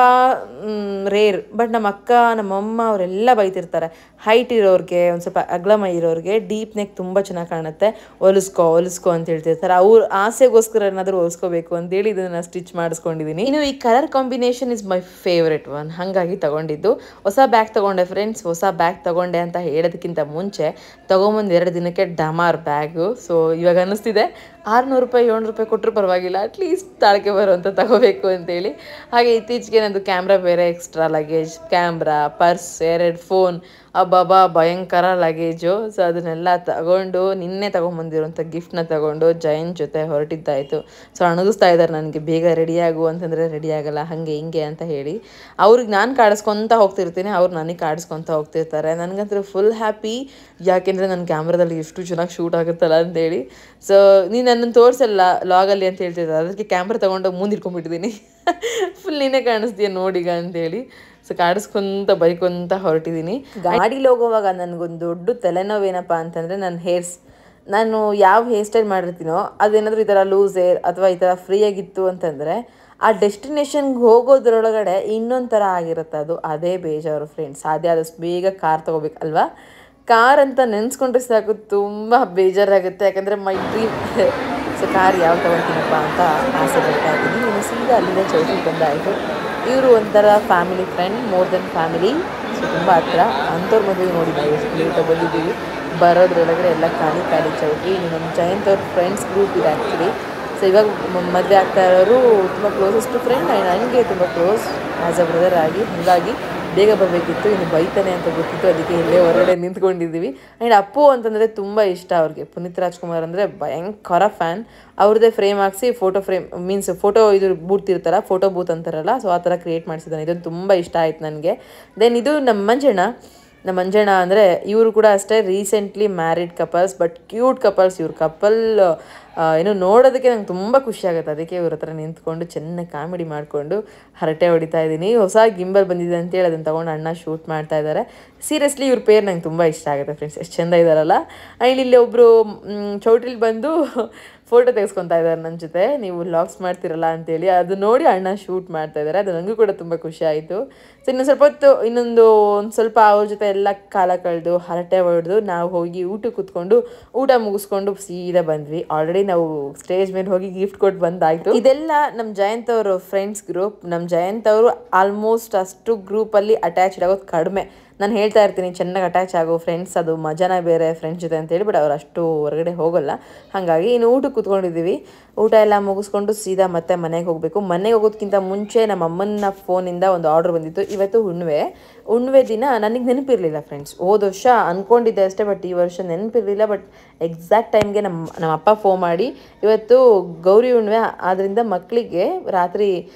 ರೇರ್. ಬಟ್ ನಮ್ಮ ಅಕ್ಕ, ನಮ್ಮಮ್ಮ ಅವರೆಲ್ಲ ಬೈತಿರ್ತಾರೆ, ಹೈಟ್ ಇರೋರಿಗೆ, ಒಂದು ಸ್ವಲ್ಪ ಅಗಲ ಮೈ ಇರೋರಿಗೆ ಡೀಪ್ ನೆಕ್ ತುಂಬ ಚೆನ್ನಾಗಿ ಕಾಣುತ್ತೆ, ಹೊಲಿಸ್ಕೊ ಅಂತ ಹೇಳ್ತಿರ್ತಾರೆ. ಅವ್ರ ಆಸೆಗೋಸ್ಕರ ಏನಾದರೂ ಹೊಲಿಸ್ಕೋಬೇಕು ಅಂತೇಳಿ ಇದನ್ನು ಸ್ಟಿಚ್ ಮಾಡಿಸ್ಕೊಂಡಿದ್ದೀನಿ. ಇನ್ನು ಈ colour combination is my favourite one, ಹಾಗಾಗಿ ತೊಗೊಂಡಿದ್ದು. ಹೊಸ ಬ್ಯಾಗ್ ತೊಗೊಂಡೆ ಫ್ರೆಂಡ್ಸ್. ಹೊಸ ಬ್ಯಾಗ್ ತೊಗೊಂಡೆ ಅಂತ ಹೇಳೋದಕ್ಕಿಂತ ಮುಂಚೆ ತೊಗೊಂಬಂದು 2 ದಿನಕ್ಕೆ ಡಮಾರ್ ಬ್ಯಾಗು. ಸೊ ಇವಾಗ ಅನ್ನಿಸ್ತಿದೆ ₹600 ₹700 ಕೊಟ್ಟರು ಪರವಾಗಿಲ್ಲ, ಅಟ್ಲೀಸ್ಟ್ ತಾಳಕ್ಕೆ ಬರುವಂಥ ತಗೋಬೇಕು ಅಂತೇಳಿ. ಹಾಗೆ ಇತ್ತೀಚೆಗೆ ನಂದು ಕ್ಯಾಮ್ರಾ ಬೇರೆ, extra luggage, camera, purse, 2 phone, ಅಬ್ಬಬ್ಬಾ ಭಯಂಕರ ಲಗೇಜು. ಸೊ ಅದನ್ನೆಲ್ಲ ತಗೊಂಡು ನಿನ್ನೆ ತೊಗೊಂಬಂದಿರೋಂಥ ಗಿಫ್ಟ್ನ ತಗೊಂಡು ಜಯಂತ್ ಜೊತೆ ಹೊರಟಿದ್ದಾಯಿತು. ಸೊ ಅಣಗಿಸ್ತಾ ಇದ್ದಾರೆ ನನಗೆ, ಬೇಗ ರೆಡಿಯಾಗು ಅಂತಂದರೆ ರೆಡಿ ಆಗಲ್ಲ, ಹಾಗೆ ಹಿಂಗೆ ಅಂತ ಹೇಳಿ. ಅವ್ರಿಗೆ ನಾನು ಕಾಡಿಸ್ಕೊತ ಹೋಗ್ತಿರ್ತೀನಿ, ಅವ್ರು ನನಗೆ ಕಾಡಿಸ್ಕೊತ ಹೋಗ್ತಿರ್ತಾರೆ. ನನಗಂತೂ ಫುಲ್ ಹ್ಯಾಪಿ, ಯಾಕೆಂದರೆ ನನ್ನ ಕ್ಯಾಮ್ರಾದಲ್ಲಿ ಎಷ್ಟು ಚೆನ್ನಾಗಿ ಶೂಟ್ ಆಗುತ್ತಲ್ಲ ಅಂತೇಳಿ. ಸೊ ನೀನು ನನ್ನನ್ನು ತೋರಿಸಲ್ಲ ಲಾಗಲ್ಲಿ ಅಂತ ಹೇಳ್ತಿದ್ದಾರೆ, ಅದಕ್ಕೆ ಕ್ಯಾಮ್ರಾ ತೊಗೊಂಡೋಗಿ ಮುಂದೆ ಇಟ್ಕೊಂಡ್ಬಿಟ್ಟಿದ್ದೀನಿ. ಫುಲ್ ನೀನೇ ಕಾಣಿಸ್ತೀಯ ನೋಡೀಗ ಅಂತೇಳಿ. ಸೊ ಕಾಡಿಸ್ಕೊಂತ ಬೈಕೊಂತ ಹೊರಟಿದ್ದೀನಿ. ಗಾಡೀಲಿ ಹೋಗೋವಾಗ ನನಗೊಂದು ದೊಡ್ಡ ತಲೆನೋವೇನಪ್ಪ ಅಂತಂದರೆ ನನ್ನ ಹೇರ್ಸ್. ನಾನು ಯಾವ ಹೇರ್ ಸ್ಟೈಲ್ ಮಾಡಿರ್ತೀನೋ ಅದೇನಾದರೂ ಈ ಥರ ಲೂಸ್ ಹೇರ್ ಅಥವಾ ಈ ಥರ ಫ್ರೀಯಾಗಿತ್ತು ಅಂತಂದರೆ ಆ ಡೆಸ್ಟಿನೇಷನ್ಗೆ ಹೋಗೋದ್ರೊಳಗಡೆ ಇನ್ನೊಂದು ಥರ ಆಗಿರುತ್ತೆ ಅದು. ಅದೇ ಬೇಜಾರು ಫ್ರೆಂಡ್ಸ್. ಸಾಧ್ಯ ಆದಷ್ಟು ಬೇಗ ಕಾರ್ ತೊಗೋಬೇಕಲ್ವಾ. ಕಾರ್ ಅಂತ ನೆನೆಸ್ಕೊಂಡ್ರೆ ಸಾಕು ತುಂಬ ಬೇಜಾರಾಗುತ್ತೆ, ಯಾಕಂದರೆ ಮೈ ಡ್ರೀಮ್. ಸೊ ಕಾರ್ ಯಾವ ತೊಗೊತೀನಪ್ಪ ಅಂತ ಆಸೆ ಪಡ್ತಾ ಇದ್ದೀನಿ. ಇನ್ನು ಸೀದಾ ಅಲ್ಲಿಂದ ಚೌಟ್ರಿಗೆ ಬಂದಾಯಿತು. ಇವರು ಒಂಥರ family friend, more than family. So ತುಂಬ ಹತ್ರ. ಅಂಥವ್ರ ಮದುವೆ ನೋಡಿ ನಾವು ಎಷ್ಟು ಲೇಟಾಗಿ ಬಂದಿದ್ದೀವಿ. ಬರೋದ್ರೊಳಗಡೆ ಎಲ್ಲ ಖಾಲಿ ಖಾಲಿ ಚೌಟ್ರಿ. ಇನ್ನು ನಮ್ಮ ಜಯಂತ್ ಅವ್ರ ಫ್ರೆಂಡ್ಸ್ ಗ್ರೂಪ್ ಇದೆ ಆ್ಯಕ್ಚುಲಿ. ಸೊ ಇವಾಗ ಮದುವೆ ಆಗ್ತಾ ಇರೋರು ತುಂಬ ಕ್ಲೋಸೆಸ್ಟ್ ಫ್ರೆಂಡ್, ನನಗೆ ತುಂಬ ಕ್ಲೋಸ್ ಆ್ಯಸ್ ಅ ಬ್ರದರ್ ಆಗಿ. ಹಾಗಾಗಿ ಬೇಗ ಬರಬೇಕಿತ್ತು. ಇನ್ನು ಬೈತಾನೆ ಅಂತ ಗೊತ್ತಿತ್ತು, ಅದಕ್ಕೆ ಇಲ್ಲೇ ಹೊರಗಡೆ ನಿಂತ್ಕೊಂಡಿದ್ದೀವಿ. ಆ್ಯಂಡ್ ಅಪ್ಪು ಅಂತಂದರೆ ತುಂಬ ಇಷ್ಟ ಅವ್ರಿಗೆ. ಪುನೀತ್ ರಾಜ್ಕುಮಾರ್ ಅಂದರೆ ಭಯಂಕರ ಫ್ಯಾನ್. ಅವ್ರದ್ದೇ ಫ್ರೇಮ್ ಹಾಕ್ಸಿ ಫೋಟೋ ಫ್ರೇಮ್ ಮೀನ್ಸ್ ಫೋಟೋ ಇದು ಬೂತ್ ಇರ್ತಾರ, ಫೋಟೋ ಬೂತ್ ಅಂತಾರಲ್ಲ, ಸೊ ಆ ಥರ ಕ್ರಿಯೇಟ್ ಮಾಡಿಸಿದ್ದಾನೆ. ಇದೊಂದು ತುಂಬ ಇಷ್ಟ ಆಯ್ತು ನನಗೆ. ದೆನ್ ಇದು ನಮ್ಮ ಮಂಜಣ್ಣ ಅಂದರೆ ಇವರು ಕೂಡ ಅಷ್ಟೇ recently married couples, but cute couples. ಇವ್ರ ಕಪಲ್ ಏನು ನೋಡೋದಕ್ಕೆ ನಂಗೆ ತುಂಬ ಖುಷಿ ಆಗುತ್ತೆ. ಅದಕ್ಕೆ ಇವ್ರ ಹತ್ರ ನಿಂತ್ಕೊಂಡು ಚೆನ್ನಾಗಿ ಕಾಮಿಡಿ ಮಾಡಿಕೊಂಡು ಹರಟೆ ಹೊಡಿತಾ ಇದ್ದೀನಿ. ಹೊಸ ಗಿಂಬಲ್ ಬಂದಿದೆ ಅಂತೇಳಿ ಅದನ್ನು ತೊಗೊಂಡು ಅಣ್ಣ ಶೂಟ್ ಮಾಡ್ತಾ ಇದ್ದಾರೆ. ಸೀರಿಯಸ್ಲಿ ಇವ್ರ ಪೇರ್ ನಂಗೆ ತುಂಬ ಇಷ್ಟ ಆಗುತ್ತೆ ಫ್ರೆಂಡ್ಸ್, ಎಷ್ಟು ಚೆಂದ ಇದ್ದಾರಲ್ಲ. ಆ್ಯಂಡ್ ಇಲ್ಲಿ ಒಬ್ಬರು ಚೌಟ್ರಿಲಿ ಬಂದು ಫೋಟೋ ತೆಗೆಸ್ಕೊತಾ ಇದ್ದಾರೆ ನನ್ನ ಜೊತೆ, ನೀವು ವ್ಲಾಗ್ಸ್ ಮಾಡ್ತಿರಲ್ಲ ಅಂತೇಳಿ. ಅದು ನೋಡಿ ಅಣ್ಣ ಶೂಟ್ ಮಾಡ್ತಾ ಇದ್ದಾರೆ. ಅದು ನನಗೂ ಕೂಡ ತುಂಬ ಖುಷಿ ಆಯಿತು. ಸೊ ಇನ್ನು ಸ್ವಲ್ಪ ಹೊತ್ತು ಒಂದು ಸ್ವಲ್ಪ ಅವ್ರ ಜೊತೆ ಎಲ್ಲ ಕಾಲ ಕಳೆದು ಹರಟೆ ಹೊಡೆದು ನಾವು ಹೋಗಿ ಊಟಕ್ಕೆ ಕೂತ್ಕೊಂಡು ಊಟ ಮುಗಿಸ್ಕೊಂಡು ಸೀದಾ ಬಂದ್ವಿ. ಆಲ್ರೆಡಿ ನಾವು ಸ್ಟೇಜ್ ಮೇಲೆ ಹೋಗಿ ಗಿಫ್ಟ್ ಕೊಟ್ಟು ಬಂದಾಯಿತು. ಇದೆಲ್ಲ ನಮ್ಮ ಜಯಂತ್ ಅವರು ಫ್ರೆಂಡ್ಸ್ ಗ್ರೂಪ್. ನಮ್ಮ ಜಯಂತ್ ಅವರು ಆಲ್ಮೋಸ್ಟ್ ಅಷ್ಟು ಗ್ರೂಪಲ್ಲಿ ಅಟ್ಯಾಚ್ಡ್ ಆಗೋದು ಕಡಿಮೆ. ನಾನು ಹೇಳ್ತಾ ಇರ್ತೀನಿ ಚೆನ್ನಾಗಿ ಅಟ್ಯಾಚ್ ಆಗೋ ಫ್ರೆಂಡ್ಸ್, ಅದು ಮಜಾನ ಬೇರೆ ಫ್ರೆಂಡ್ಸ್ ಜೊತೆ ಅಂತೇಳಿ. ಬಟ್ ಅವ್ರು ಅಷ್ಟು ಹೊರಗಡೆ ಹೋಗೋಲ್ಲ. ಹಾಗಾಗಿ ಇನ್ನು ಊಟಕ್ಕೆ ಕೂತ್ಕೊಂಡಿದ್ದೀವಿ. ಊಟ ಎಲ್ಲ ಮುಗಿಸ್ಕೊಂಡು ಸೀದಾ ಮತ್ತೆ ಮನೆಗೆ ಹೋಗಬೇಕು. ಮನೆಗೆ ಹೋಗೋದಕ್ಕಿಂತ ಮುಂಚೆ ನಮ್ಮ ಅಮ್ಮನ ಫೋನಿಂದ ಒಂದು ಆರ್ಡ್ರ್ ಬಂದಿತ್ತು. ಇವತ್ತು ಹುಣ್ಣಿಮೆ ದಿನ ನನಗೆ ನೆನಪಿರಲಿಲ್ಲ ಫ್ರೆಂಡ್ಸ್. ಹೋದ ವರ್ಷ ಅಂದ್ಕೊಂಡಿದ್ದೆ ಅಷ್ಟೇ, ಬಟ್ ಈ ವರ್ಷ ನೆನಪಿರಲಿಲ್ಲ. ಬಟ್ ಎಕ್ಸಾಕ್ಟ್ ಟೈಮ್ಗೆ ನಮ್ಮ ಅಪ್ಪ ಫೋನ್ ಮಾಡಿ, ಇವತ್ತು ಗೌರಿ ಹುಣ್ಣಿಮೆ ಆದ್ದರಿಂದ ಮಕ್ಕಳಿಗೆ ರಾತ್ರಿ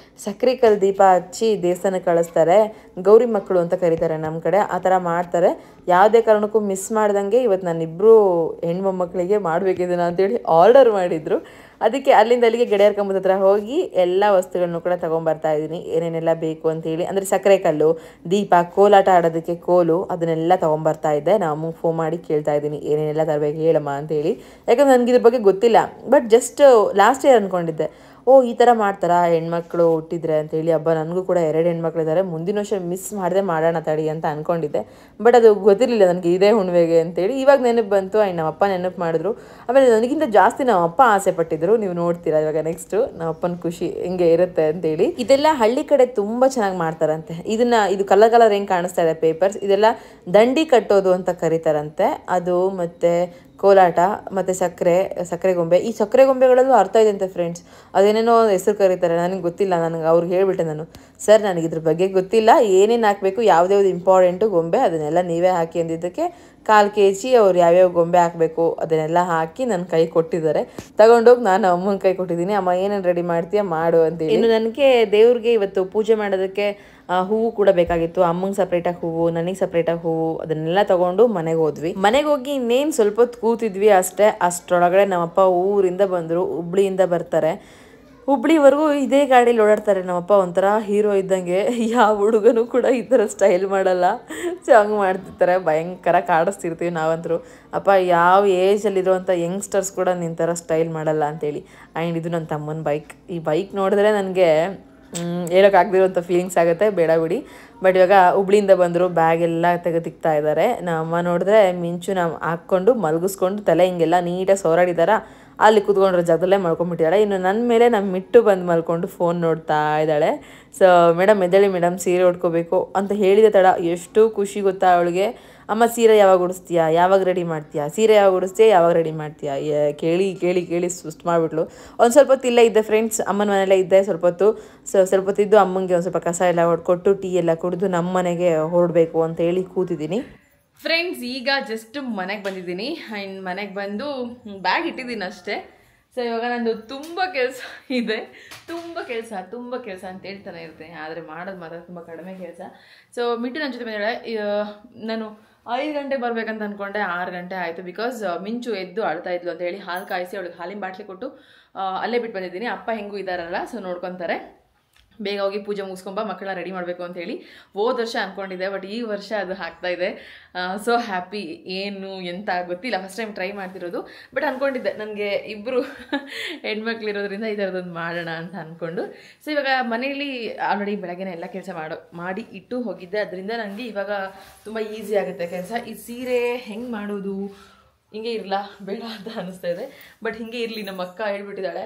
ಸಕ್ಕರೆ ಕಲ್ಲು ದೀಪ ಹಚ್ಚಿ ದೇವಸ್ಥಾನಕ್ಕೆ ಕಳಿಸ್ತಾರೆ, ಗೌರಿ ಮಕ್ಕಳು ಅಂತ ಕರೀತಾರೆ ನಮ್ಮ ಕಡೆ, ಆ ಥರ ಮಾಡ್ತಾರೆ. ಯಾವುದೇ ಕಾರಣಕ್ಕೂ ಮಿಸ್ ಮಾಡ್ದಂಗೆ ಇವತ್ತು ನಾನಿಬ್ಬರು ಹೆಣ್ಮಕ್ಳಿಗೆ ಮಾಡಬೇಕಿದ್ದೀನ ಅಂತೇಳಿ ಆರ್ಡರ್ ಮಾಡಿದರು. ಅದಕ್ಕೆ ಅಲ್ಲಿಂದ ಅಲ್ಲಿಗೆ ಗೆಳೆಯರ ಕಂಬದ ಹತ್ರ ಹೋಗಿ ಎಲ್ಲ ವಸ್ತುಗಳನ್ನು ಕೂಡ ತೊಗೊಂಬರ್ತಾ ಇದ್ದೀನಿ, ಏನೇನೆಲ್ಲ ಬೇಕು ಅಂತೇಳಿ. ಅಂದರೆ ಸಕ್ಕರೆ ಕಲ್ಲು, ದೀಪ, ಕೋಲಾಟ ಆಡೋದಕ್ಕೆ ಕೋಲು, ಅದನ್ನೆಲ್ಲ ತೊಗೊಂಬರ್ತಾ ಇದ್ದೆ. ನಾವು ಅಮ್ಮಗೆ ಫೋನ್ ಮಾಡಿ ಕೇಳ್ತಾ ಇದ್ದೀನಿ ಏನೇನೆಲ್ಲ ತರಬೇಕು ಹೇಳಮ್ಮ ಅಂತೇಳಿ. ಯಾಕಂದ್ರೆ ನನಗೆ ಇದ್ರ ಬಗ್ಗೆ ಗೊತ್ತಿಲ್ಲ. ಬಟ್ ಜಸ್ಟ್ ಲಾಸ್ಟ್ ಇಯರ್ ಅಂದ್ಕೊಂಡಿದ್ದೆ, ಈ ಥರ ಮಾಡ್ತಾರಾ ಹೆಣ್ಮಕ್ಳು ಹುಟ್ಟಿದ್ರೆ ಅಂತೇಳಿ. ಹಬ್ಬ ನನಗೂ ಕೂಡ 2 ಹೆಣ್ಮಕ್ಳಿದ್ದಾರೆ, ಮುಂದಿನ ವರ್ಷ ಮಿಸ್ ಮಾಡದೆ ಮಾಡೋಣ ತಡಿ ಅಂತ ಅಂದ್ಕೊಂಡಿದ್ದೆ. ಬಟ್ ಅದು ಗೊತ್ತಿರಲಿಲ್ಲ ನನಗೆ ಇದೇ ಹುಣ್ಣಿಮೆಗೆ ಅಂತೇಳಿ. ಇವಾಗ ನೆನಪು ಬಂತು. ಆ್ಯಂಡ್ ನಮ್ಮ ಅಪ್ಪ ನೆನಪು ಮಾಡಿದ್ರು. ಆಮೇಲೆ ನನಗಿಂತ ಜಾಸ್ತಿ ನಮ್ಮ ಅಪ್ಪ ಆಸೆ ಪಟ್ಟಿದ್ರು. ನೀವು ನೋಡ್ತೀರಾ ಇವಾಗ ನೆಕ್ಸ್ಟು ನಮ್ಮ ಅಪ್ಪನ ಖುಷಿ ಹೆಂಗೆ ಇರುತ್ತೆ ಅಂತೇಳಿ. ಇದೆಲ್ಲ ಹಳ್ಳಿ ಕಡೆ ತುಂಬ ಚೆನ್ನಾಗಿ ಮಾಡ್ತಾರಂತೆ. ಇದು ಕಲರ್ ಹೆಂಗೆ ಕಾಣಿಸ್ತಾ ಇದೆ ಪೇಪರ್ಸ್, ಇದೆಲ್ಲ ದಂಡಿ ಕಟ್ಟೋದು ಅಂತ ಕರೀತಾರಂತೆ. ಅದು ಮತ್ತು ಕೋಲಾಟ ಮತ್ತು ಸಕ್ಕರೆ ಗೊಂಬೆ. ಈ ಸಕ್ಕರೆ ಗೊಂಬೆಗಳಲ್ಲೂ ಅರ್ಥ ಇದೆ ಅಂತೆ ಫ್ರೆಂಡ್ಸ್. ಅದೇನೇನೋ ಹೆಸರು ಕರೀತಾರೆ, ನನಗೆ ಗೊತ್ತಿಲ್ಲ. ಅವ್ರಿಗೆ ಹೇಳಿಬಿಟ್ಟೆ ನಾನು, ಸರ್ ನನಗೆ ಇದ್ರ ಬಗ್ಗೆ ಗೊತ್ತಿಲ್ಲ, ಏನೇನು ಹಾಕಬೇಕು, ಯಾವ್ದ್ಯಾವ್ದು ಇಂಪಾರ್ಟೆಂಟು ಗೊಂಬೆ ಅದನ್ನೆಲ್ಲ ನೀವೇ ಹಾಕಿ ಅಂದಿದ್ದಕ್ಕೆ 1/4 kg ಅವ್ರು ಯಾವ್ಯಾವ ಗೊಂಬೆ ಹಾಕಬೇಕು ಅದನ್ನೆಲ್ಲ ಹಾಕಿ ನನ್ನ ಕೈ ಕೊಟ್ಟಿದ್ದಾರೆ. ತಗೊಂಡೋಗಿ ನಾನು ಅಮ್ಮನ ಕೈ ಕೊಟ್ಟಿದ್ದೀನಿ. ಅಮ್ಮ ಏನೇನು ರೆಡಿ ಮಾಡ್ತೀಯ ಮಾಡು ಅಂತೇಳಿ. ಇನ್ನು ನನಗೆ ದೇವ್ರಿಗೆ ಇವತ್ತು ಪೂಜೆ ಮಾಡೋದಕ್ಕೆ ಹೂವು ಕೂಡ ಬೇಕಾಗಿತ್ತು. ಅಮ್ಮಂಗೆ ಸಪ್ರೇಟಾಗಿ ಹೂವು, ನನಗೆ ಸಪ್ರೇಟಾಗಿ ಹೂವು, ಅದನ್ನೆಲ್ಲ ತೊಗೊಂಡು ಮನೆಗೆ ಹೋದ್ವಿ. ಮನೆಗೆ ಹೋಗಿ ಇನ್ನೇನು ಸ್ವಲ್ಪ ಹೊತ್ತು ಕೂತಿದ್ವಿ ಅಷ್ಟೇ. ಅಷ್ಟರೊಳಗಡೆ ನಮ್ಮಪ್ಪ ಊರಿಂದ ಬಂದರು, ಹುಬ್ಳಿಯಿಂದ ಬರ್ತಾರೆ. ಹುಬ್ಳಿವರೆಗೂ ಇದೇ ಗಾಡೀಲಿ ಓಡಾಡ್ತಾರೆ ನಮ್ಮಪ್ಪ. ಒಂಥರ ಹೀರೋ ಇದ್ದಂಗೆ. ಯಾವ ಹುಡುಗನೂ ಕೂಡ ಈ ಥರ ಸ್ಟೈಲ್ ಮಾಡಲ್ಲ. ಸೊ ಹಂಗೆ ಮಾಡ್ತಿರ್ತಾರೆ, ಭಯಂಕರ ಕಾಡಿಸ್ತಿರ್ತೀವಿ ನಾವಂತರೂ. ಅಪ್ಪ ಯಾವ ಏಜಲ್ಲಿರುವಂಥ ಯಂಗ್ಸ್ಟರ್ಸ್ ಕೂಡ ನಿನ್ನ ಥರ ಸ್ಟೈಲ್ ಮಾಡಲ್ಲ ಅಂತೇಳಿ. ಆ್ಯಂಡ್ ಇದು ನನ್ನ ತಮ್ಮನ ಬೈಕ್. ಈ ಬೈಕ್ ನೋಡಿದ್ರೆ ನನಗೆ ಹೇಳೋಕ್ಕಾಗದಿರೋಂಥ ಫೀಲಿಂಗ್ಸ್ ಆಗುತ್ತೆ, ಬೇಡ ಬಿಡಿ. ಬಟ್ ಇವಾಗ ಹುಬ್ಳಿಯಿಂದ ಬಂದರು, ಬ್ಯಾಗೆಲ್ಲ ತೆಗೆದಿಕ್ತಾ ಇದ್ದಾರೆ. ನಮ್ಮ ನೋಡಿದ್ರೆ ಮಿಂಚು ಹಾಕ್ಕೊಂಡು ಮಲಗಿಸ್ಕೊಂಡು ತಲೆ ಹಿಂಗೆಲ್ಲ ನೀಟಾಗಿ ಸೋರಾಡಿದಾರ. ಅಲ್ಲಿ ಕೂತ್ಕೊಂಡ್ರೆ ಜಾಗದಲ್ಲೇ ಮಲ್ಕೊಂಡ್ಬಿಟ್ಟಿದ್ದಾಳೆ. ಇನ್ನು ನನ್ನ ಮೇಲೆ ನಮ್ಮ ಮಿಟ್ಟು ಬಂದು ಮಲ್ಕೊಂಡು ಫೋನ್ ನೋಡ್ತಾ ಇದ್ದಾಳೆ. ಸೊ ಮೇಡಮ್ ಎದ್ದೇಳಿ ಮೇಡಮ್, ಸೀರೆ ಉಟ್ಕೋಬೇಕು ಅಂತ ಹೇಳಿದ ತಡ ಎಷ್ಟು ಖುಷಿ ಗೊತ್ತಾ ಅವಳಿಗೆ. ಅಮ್ಮ ಸೀರೆ ಯಾವಾಗ ಉಡಿಸ್ತೀಯಾ, ಯಾವಾಗ ರೆಡಿ ಮಾಡ್ತೀಯಾ, ಸೀರೆ ಯಾವಾಗ ಉಡಿಸ್ತೀಯಾ, ಯಾವಾಗ ರೆಡಿ ಮಾಡ್ತೀಯಾ, ಕೇಳಿ ಕೇಳಿ ಕೇಳಿ ಸುಸ್ತು ಮಾಡಿಬಿಟ್ಲು. ಒಂದು ಸ್ವಲ್ಪ ಹೊತ್ತು ಇಲ್ಲೇ ಇದ್ದೆ ಫ್ರೆಂಡ್ಸ್, ಅಮ್ಮನ ಮನೆಯಲ್ಲೇ ಇದ್ದೆ ಸ್ವಲ್ಪ ಹೊತ್ತು. ಸ್ವಲ್ಪ ಹೊತ್ತಿದ್ದು ಅಮ್ಮಂಗೆ ಒಂದು ಸ್ವಲ್ಪ ಕಸ ಎಲ್ಲ ಹೊಡ್ಕೊಟ್ಟು ಟೀ ಎಲ್ಲ ಕುಡಿದು ನಮ್ಮ ಮನೆಗೆ ಹೊರಡಬೇಕು ಅಂತ ಹೇಳಿ ಕೂತಿದ್ದೀನಿ ಫ್ರೆಂಡ್ಸ್. ಈಗ ಜಸ್ಟ್ ಮನೆಗೆ ಬಂದಿದ್ದೀನಿ ಆ್ಯಂಡ್ ಮನೆಗೆ ಬಂದು ಬ್ಯಾಗ್ ಇಟ್ಟಿದ್ದೀನಿ ಅಷ್ಟೇ. ಸೊ ಇವಾಗ ನಂದು ತುಂಬ ಕೆಲಸ ಇದೆ, ತುಂಬ ಕೆಲಸ ಅಂತ ಹೇಳ್ತಾನೆ ಇರುತ್ತೆ, ಆದರೆ ಮಾಡೋದು ಮಾತ್ರ ತುಂಬ ಕಡಿಮೆ ಕೆಲಸ. ಸೊ ಮಿಟ್ಟು ನನ್ನ ಜೊತೆ ಬಂದಿದ್ದಾಳೆ. ನಾನು 5 ಗಂಟೆಗೆ ಬರಬೇಕಂತ ಅಂದ್ಕೊಂಡೆ, 6 ಗಂಟೆ ಆಯಿತು. ಬಿಕಾಸ್ ಮಿಂಚು ಎದ್ದು ಅಳ್ತಾ ಇದ್ಲು ಅಂತ ಹೇಳಿ ಹಾಲು ಕಾಯಿಸಿ ಅವಳಿಗೆ ಹಾಲಿನ ಬಾಟ್ಲಿ ಕೊಟ್ಟು ಅಲ್ಲೇ ಬಿಟ್ಟು ಬಂದಿದ್ದೀನಿ. ಅಪ್ಪ ಹೆಂಗೂ ಇದ್ದಾರಲ್ಲ, ಸೊ ನೋಡ್ಕೊತಾರೆ. ಬೇಗ ಹೋಗಿ ಪೂಜೆ ಮುಗಿಸ್ಕೊಂಬ, ಮಕ್ಕಳನ್ನ ರೆಡಿ ಮಾಡಬೇಕು ಅಂತ ಹೇಳಿ ಹೋದ ವರ್ಷ ಅಂದ್ಕೊಂಡಿದ್ದೆ, ಬಟ್ ಈ ವರ್ಷ ಅದು ಆಗ್ತಾ ಇದೆ. So happy. ಏನು ಎಂತ ಗೊತ್ತಿಲ್ಲ, ಫಸ್ಟ್ ಟೈಮ್ ಟ್ರೈ ಮಾಡ್ತಿರೋದು. ಬಟ್ ಅಂದ್ಕೊಂಡಿದ್ದೆ ನನಗೆ ಇಬ್ಬರು ಹೆಣ್ಮಕ್ಳಿರೋದ್ರಿಂದ ಈ ಥರದೊಂದು ಮಾಡೋಣ ಅಂತ ಅಂದ್ಕೊಂಡು. ಸೊ ಇವಾಗ ಮನೆಯಲ್ಲಿ ಆಲ್ರೆಡಿ ಬೆಳಗ್ಗೆನೇ ಎಲ್ಲ ಕೆಲಸ ಮಾಡಿ ಇಟ್ಟು ಹೋಗಿದ್ದೆ, ಅದರಿಂದ ನನಗೆ ಇವಾಗ ತುಂಬ ಈಸಿ ಆಗುತ್ತೆ ಕೆಲಸ. ಈ ಸೀರೆ ಹೆಂಗೆ ಮಾಡೋದು, ಹಿಂಗೆ ಇರಲ್ಲ ಬೇಡ ಅಂತ ಅನ್ನಿಸ್ತಾ ಇದೆ. ಬಟ್ ಹಿಂಗೆ ಇರಲಿ, ನಮ್ಮ ಅಕ್ಕ ಹೇಳ್ಬಿಟ್ಟಿದ್ದಾಳೆ,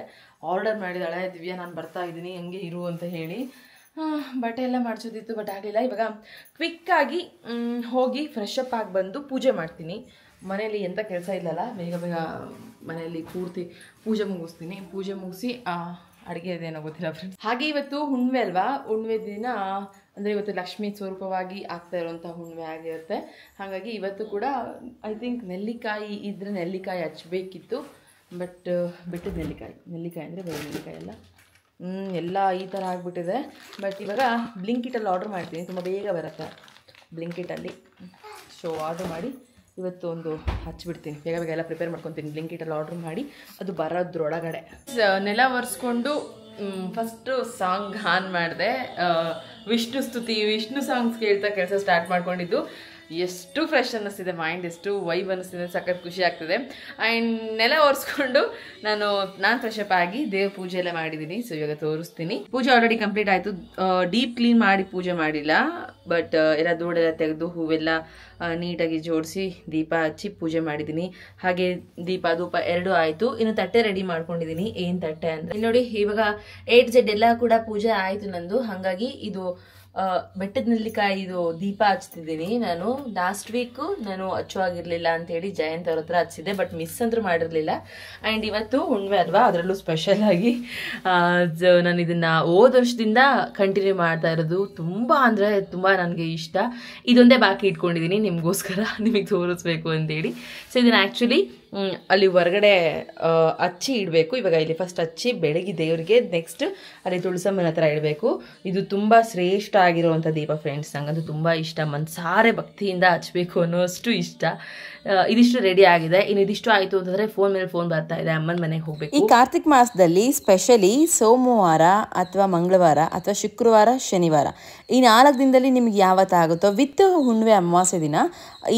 ಆರ್ಡರ್ ಮಾಡಿದ್ದಾಳೆ, ದಿವ್ಯಾ ನಾನು ಬರ್ತಾ ಇದ್ದೀನಿ ಹಂಗೆ ಇರು ಅಂತ ಹೇಳಿ. ಬಟ್ಟೆ ಎಲ್ಲ ಮಾಡಿಸೋದಿತ್ತು, ಬಟ್ ಆಗಲಿಲ್ಲ. ಇವಾಗ ಕ್ವಿಕ್ಕಾಗಿ ಹೋಗಿ ಫ್ರೆಶ್ ಅಪ್ ಆಗಿ ಬಂದು ಪೂಜೆ ಮಾಡ್ತೀನಿ. ಮನೆಯಲ್ಲಿ ಎಂಥ ಕೆಲಸ ಇಲ್ಲಲ್ಲ, ಬೇಗ ಬೇಗ ಮನೆಯಲ್ಲಿ ಪೂರ್ತಿ ಪೂಜೆ ಮುಗಿಸ್ತೀನಿ. ಪೂಜೆ ಮುಗಿಸಿ ಅಡುಗೆ ಇದೇನೋ ಗೊತ್ತಿಲ್ಲ ಫ್ರೆಂಡ್ಸ್. ಹಾಗೆ ಇವತ್ತು ಹುಣ್ಣಿಮೆ ಅಲ್ವಾ, ಹುಣ್ಣಿಮೆ ದಿನ ಅಂದರೆ ಇವತ್ತು ಲಕ್ಷ್ಮೀ ಸ್ವರೂಪವಾಗಿ ಆಗ್ತಾ ಇರುವಂಥ ಹುಣ್ಣಿಮೆ ಆಗಿರುತ್ತೆ. ಹಾಗಾಗಿ ಇವತ್ತು ಕೂಡ ಐ ಥಿಂಕ್ ನೆಲ್ಲಿಕಾಯಿ ಇದ್ದರೆ ನೆಲ್ಲಿಕಾಯಿ ಹಚ್ಚಬೇಕಿತ್ತು, ಬಟ್ ಬಿಟ್ಟದ್ದು ನೆಲ್ಲಿಕಾಯಿ ಅಂದರೆ ಬೇರೆ ನೆಲ್ಲಿಕಾಯಿ ಅಲ್ಲ, ಎಲ್ಲ ಈ ಥರ ಆಗಿಬಿಟ್ಟಿದೆ. ಬಟ್ ಇವಾಗ ಬ್ಲಿಂಕಿಟಲ್ಲಿ ಆರ್ಡ್ರ್ ಮಾಡ್ತೀನಿ, ತುಂಬ ಬೇಗ ಬರುತ್ತೆ ಬ್ಲಿಂಕಿಟಲ್ಲಿ. ಸೊ ಆರ್ಡ್ರ್ ಮಾಡಿ ಇವತ್ತು ಒಂದು ಹಚ್ಚಿಬಿಡ್ತೀನಿ, ಬೇಗ ಬೇಗ ಎಲ್ಲ ಪ್ರಿಪೇರ್ ಮಾಡ್ಕೊತೀನಿ ಬ್ಲಿಂಕಿಟಲ್ಲಿ ಆರ್ಡ್ರ್ ಮಾಡಿ ಅದು ಬರೋದ್ರೊಳಗಡೆ. ನೆಲ ಒರೆಸ್ಕೊಂಡು ಫಸ್ಟು ಸಾಂಗ್ ಆನ್ ಮಾಡಿದೆ, ವಿಷ್ಣು ಸಾಂಗ್ಸ್ ಕೇಳ್ತಾ ಕೆಲಸ ಸ್ಟಾರ್ಟ್ ಮಾಡ್ಕೊಂಡಿದ್ದು. ಎಷ್ಟು ಫ್ರೆಶ್ ಅನ್ನಿಸ್ತಿದೆ, ಮೈಂಡ್ ಎಷ್ಟು ವೈಬ್ ಅನ್ನಿಸ್ತಿದೆ, ಸಖತ್ ಖುಷಿ ಆಗ್ತಿದೆ. ಆ್ಯಂಡ್ ನೆಲ ಒರೆಸ್ಕೊಂಡು ನಾನು ಫ್ರೆಶ್ ಅಪ್ ಆಗಿ ದೇವ್ರ ಪೂಜೆ ಎಲ್ಲ ಮಾಡಿದ್ದೀನಿ. ಸೊ ಇವಾಗ ತೋರಿಸ್ತೀನಿ. ಪೂಜೆ ಆಲ್ರೆಡಿ ಕಂಪ್ಲೀಟ್ ಆಯಿತು. ಡೀಪ್ ಕ್ಲೀನ್ ಮಾಡಿ ಪೂಜೆ ಮಾಡಿಲ್ಲ, ಬಟ್ ಎಲ್ಲ ಧೂಳೆಲ್ಲ ತೆಗೆದು ಹೂವೆಲ್ಲ ನೀಟಾಗಿ ಜೋಡಿಸಿ ದೀಪ ಹಚ್ಚಿ ಪೂಜೆ ಮಾಡಿದ್ದೀನಿ. ಹಾಗೆ ದೀಪ ಧೂಪ 2 ಆಯಿತು. ಇನ್ನು ತಟ್ಟೆ ರೆಡಿ ಮಾಡ್ಕೊಂಡಿದ್ದೀನಿ. ಏನು ತಟ್ಟೆ ಅಂದರೆ ನೋಡಿ, ಇವಾಗ A to Z ಎಲ್ಲ ಕೂಡ ಪೂಜೆ ಆಯಿತು ನಂದು. ಹಾಗಾಗಿ ಇದು ಬೆಟ್ಟದ ನೆಲ್ಲಿಕಾಯಿ ಇದು ದೀಪ ಹಚ್ತಿದ್ದೀನಿ. ನಾನು ಲಾಸ್ಟ್ ವೀಕು ನಾನು ಹಚ್ಚುವಾಗಿರಲಿಲ್ಲ ಅಂತೇಳಿ ಜಯಂತ್ ಅವ್ರ ಹತ್ರ ಹಚ್ಚಿದ್ದೆ, ಬಟ್ ಮಿಸ್ ಅಂತೂ ಮಾಡಿರಲಿಲ್ಲ. ಆ್ಯಂಡ್ ಇವತ್ತು ಹುಣ್ಣಿಮೆ ಅಲ್ವಾ, ಅದರಲ್ಲೂ ಸ್ಪೆಷಲ್ ಆಗಿ ನಾನು ಇದನ್ನು ಹೋದ ವರ್ಷದಿಂದ ಕಂಟಿನ್ಯೂ ಮಾಡ್ತಾ ಇರೋದು. ತುಂಬ ಅಂದರೆ ತುಂಬ ನನಗೆ ಇಷ್ಟ. ಇದೊಂದೇ ಬಾಕಿ ಇಟ್ಕೊಂಡಿದ್ದೀನಿ ನಿಮಗೋಸ್ಕರ, ನಿಮಗೆ ತೋರಿಸ್ಬೇಕು ಅಂತೇಳಿ. ಸೊ ಇದನ್ನು ಆ್ಯಕ್ಚುಲಿ ಅಲ್ಲಿ ಹೊರಗಡೆ ಹಚ್ಚಿ ಇಡಬೇಕು. ಇವಾಗ ಇಲ್ಲಿ ಫಸ್ಟ್ ಹಚ್ಚಿ ಬೆಳಗ್ಗೆ ದೇವರಿಗೆ, ನೆಕ್ಸ್ಟ್ ಅಲ್ಲಿ ತುಳಸಮ್ಮನ ಹತ್ರ ಇಡಬೇಕು. ಇದು ತುಂಬ ಶ್ರೇಷ್ಠ ಆಗಿರುವಂಥ ದೀಪ ಫ್ರೆಂಡ್ಸ್, ನಂಗಂತೂ ತುಂಬ ಇಷ್ಟ. ಮನಸಾರೆ ಭಕ್ತಿಯಿಂದ ಹಚ್ಚಬೇಕು ಅನ್ನೋಷ್ಟು ಇಷ್ಟ. ಇದಿಷ್ಟು ರೆಡಿ ಆಗಿದೆ. ಇನ್ನು ಇದಿಷ್ಟು ಆಯಿತು ಅಂತಂದರೆ ಫೋನ್ ಮೇಲೆ ಫೋನ್ ಬರ್ತಾ ಇದೆ, ಅಮ್ಮನ ಮನೆಗೆ ಹೋಗಬೇಕು. ಈ ಕಾರ್ತಿಕ್ ಮಾಸದಲ್ಲಿ ಸ್ಪೆಷಲಿ ಸೋಮವಾರ ಅಥವಾ ಮಂಗಳವಾರ ಅಥವಾ ಶುಕ್ರವಾರ ಶನಿವಾರ ಈ 4 ದಿನದಲ್ಲಿ ನಿಮ್ಗೆ ಯಾವತ್ತಾಗುತ್ತೋ ವಿತ್ ಹುಣ್ಣಿಮೆ ಅಮಾವಾಸ್ಯೆ ದಿನ